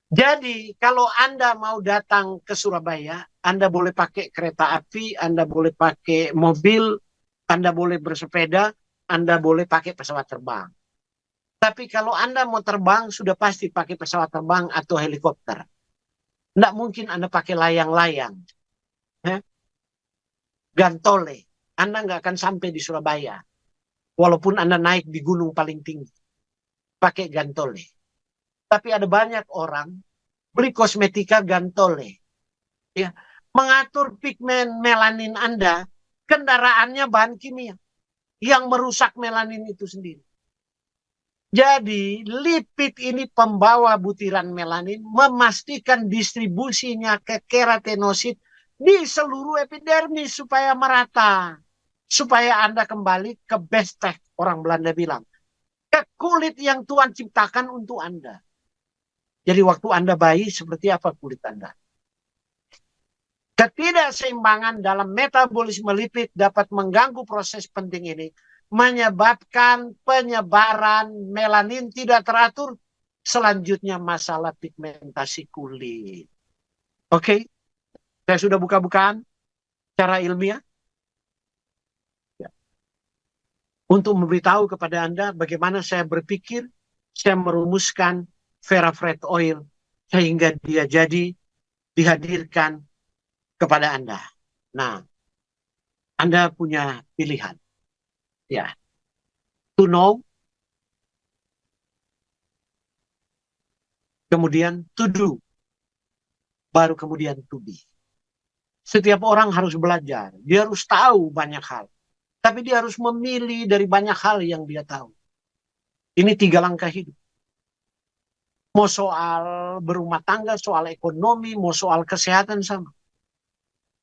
Jadi kalau Anda mau datang ke Surabaya, Anda boleh pakai kereta api, Anda boleh pakai mobil, Anda boleh bersepeda, Anda boleh pakai pesawat terbang. Tapi kalau Anda mau terbang, sudah pasti pakai pesawat terbang atau helikopter. Tidak mungkin Anda pakai layang-layang. Gantole. Anda nggak akan sampai di Surabaya. Walaupun Anda naik di gunung paling tinggi, pakai gantole. Tapi ada banyak orang beli kosmetika gantole. Ya, mengatur pigmen melanin Anda, kendaraannya bahan kimia yang merusak melanin itu sendiri. Jadi lipid ini pembawa butiran melanin, memastikan distribusinya ke keratinosit di seluruh epidermis supaya merata. Supaya Anda kembali ke bestek, orang Belanda bilang. Ke kulit yang Tuhan ciptakan untuk Anda. Jadi waktu Anda bayi, seperti apa kulit Anda? Ketidakseimbangan dalam metabolisme lipid dapat mengganggu proses penting ini, menyebabkan penyebaran melanin tidak teratur. Selanjutnya masalah pigmentasi kulit. Oke, saya sudah buka-bukaan secara ilmiah. Untuk memberitahu kepada Anda bagaimana saya berpikir, saya merumuskan Verafred Oil sehingga dia jadi dihadirkan kepada Anda. Nah, Anda punya pilihan. Ya, to know, kemudian to do, baru kemudian to be. Setiap orang harus belajar, dia harus tahu banyak hal. Tapi dia harus memilih dari banyak hal yang dia tahu. Ini 3 langkah hidup. Mau soal berumah tangga, soal ekonomi, mau soal kesehatan sama.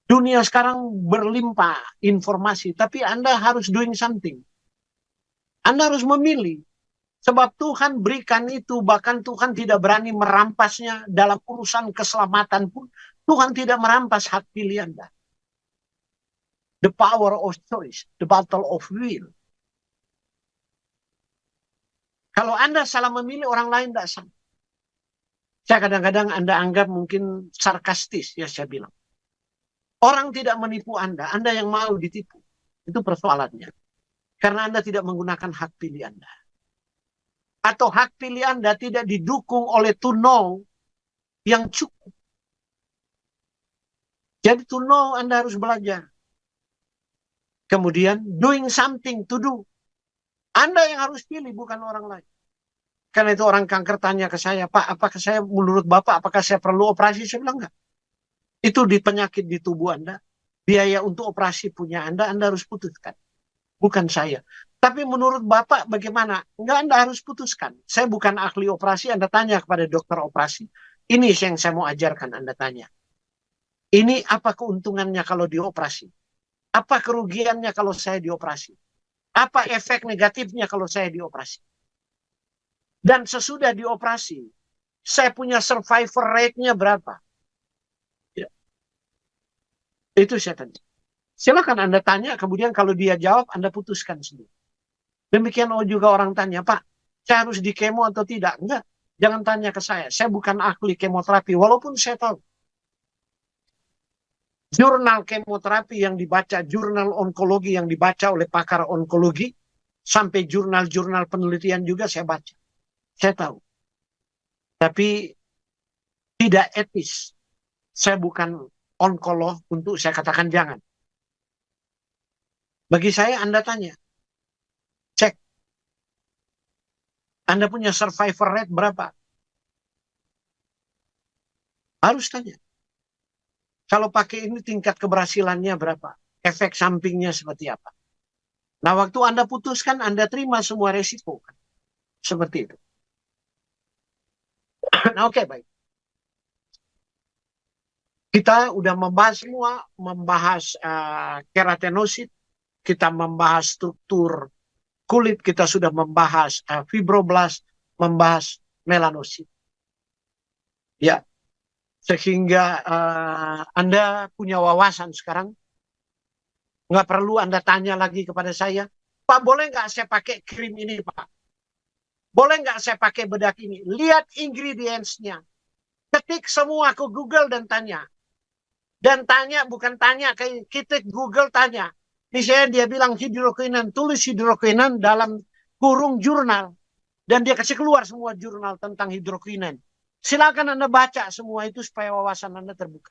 Dunia sekarang berlimpah informasi, tapi Anda harus doing something. Anda harus memilih. Sebab Tuhan berikan itu, bahkan Tuhan tidak berani merampasnya dalam urusan keselamatan pun. Tuhan tidak merampas hak pilih Anda. The power of choice, the battle of will. Kalau Anda salah memilih, orang lain tidak salah. Saya kadang-kadang Anda anggap mungkin sarkastis, ya saya bilang. Orang tidak menipu Anda yang mau ditipu. Itu persoalannya. Karena Anda tidak menggunakan hak pilih Anda. Atau hak pilih Anda tidak didukung oleh to know yang cukup. Jadi to know Anda harus belajar. Kemudian doing something to do. Anda yang harus pilih, bukan orang lain. Karena itu orang kanker tanya ke saya, Pak, apakah saya menurut Bapak, apakah saya perlu operasi? Saya bilang enggak. Itu di penyakit di tubuh Anda. Biaya untuk operasi punya Anda harus putuskan. Bukan saya. Tapi menurut Bapak bagaimana? Enggak, Anda harus putuskan. Saya bukan ahli operasi, Anda tanya kepada dokter operasi. Ini yang saya mau ajarkan, Anda tanya. Ini apa keuntungannya kalau dioperasi? Apa kerugiannya kalau saya dioperasi? Apa efek negatifnya kalau saya dioperasi? Dan sesudah dioperasi, saya punya survivor rate-nya berapa? Ya. Itu saya tanya. Silakan Anda tanya, kemudian kalau dia jawab, Anda putuskan sendiri. Demikian juga orang tanya, Pak, saya harus di kemo atau tidak? Enggak, jangan tanya ke saya. Saya bukan ahli kemoterapi, walaupun saya tahu. Jurnal kemoterapi yang dibaca, jurnal onkologi yang dibaca oleh pakar onkologi, sampai jurnal-jurnal penelitian juga saya baca. Saya tahu. Tapi tidak etis. Saya bukan onkolog untuk saya katakan jangan. Bagi saya Anda tanya. Cek. Anda punya survivor rate berapa? Harus tanya. Kalau pakai ini tingkat keberhasilannya berapa? Efek sampingnya seperti apa? Nah, waktu Anda putuskan, Anda terima semua resiko. Seperti itu. Nah, oke, baik. Kita udah membahas semua, membahas keratinosit, kita membahas struktur kulit, kita sudah membahas fibroblast, membahas melanosit. Ya, sehingga Anda punya wawasan sekarang. Nggak perlu Anda tanya lagi kepada saya, Pak, boleh nggak saya pakai krim ini, Pak? Boleh nggak saya pakai bedak ini? Lihat ingredients-nya. Ketik semua ke Google dan tanya. Dan tanya, bukan tanya, kayak ketik Google tanya. Misalnya dia bilang hidrokinan, tulis hidrokinan dalam kurung jurnal. Dan dia kasih keluar semua jurnal tentang hidrokinan. Silakan Anda baca semua itu supaya wawasan Anda terbuka.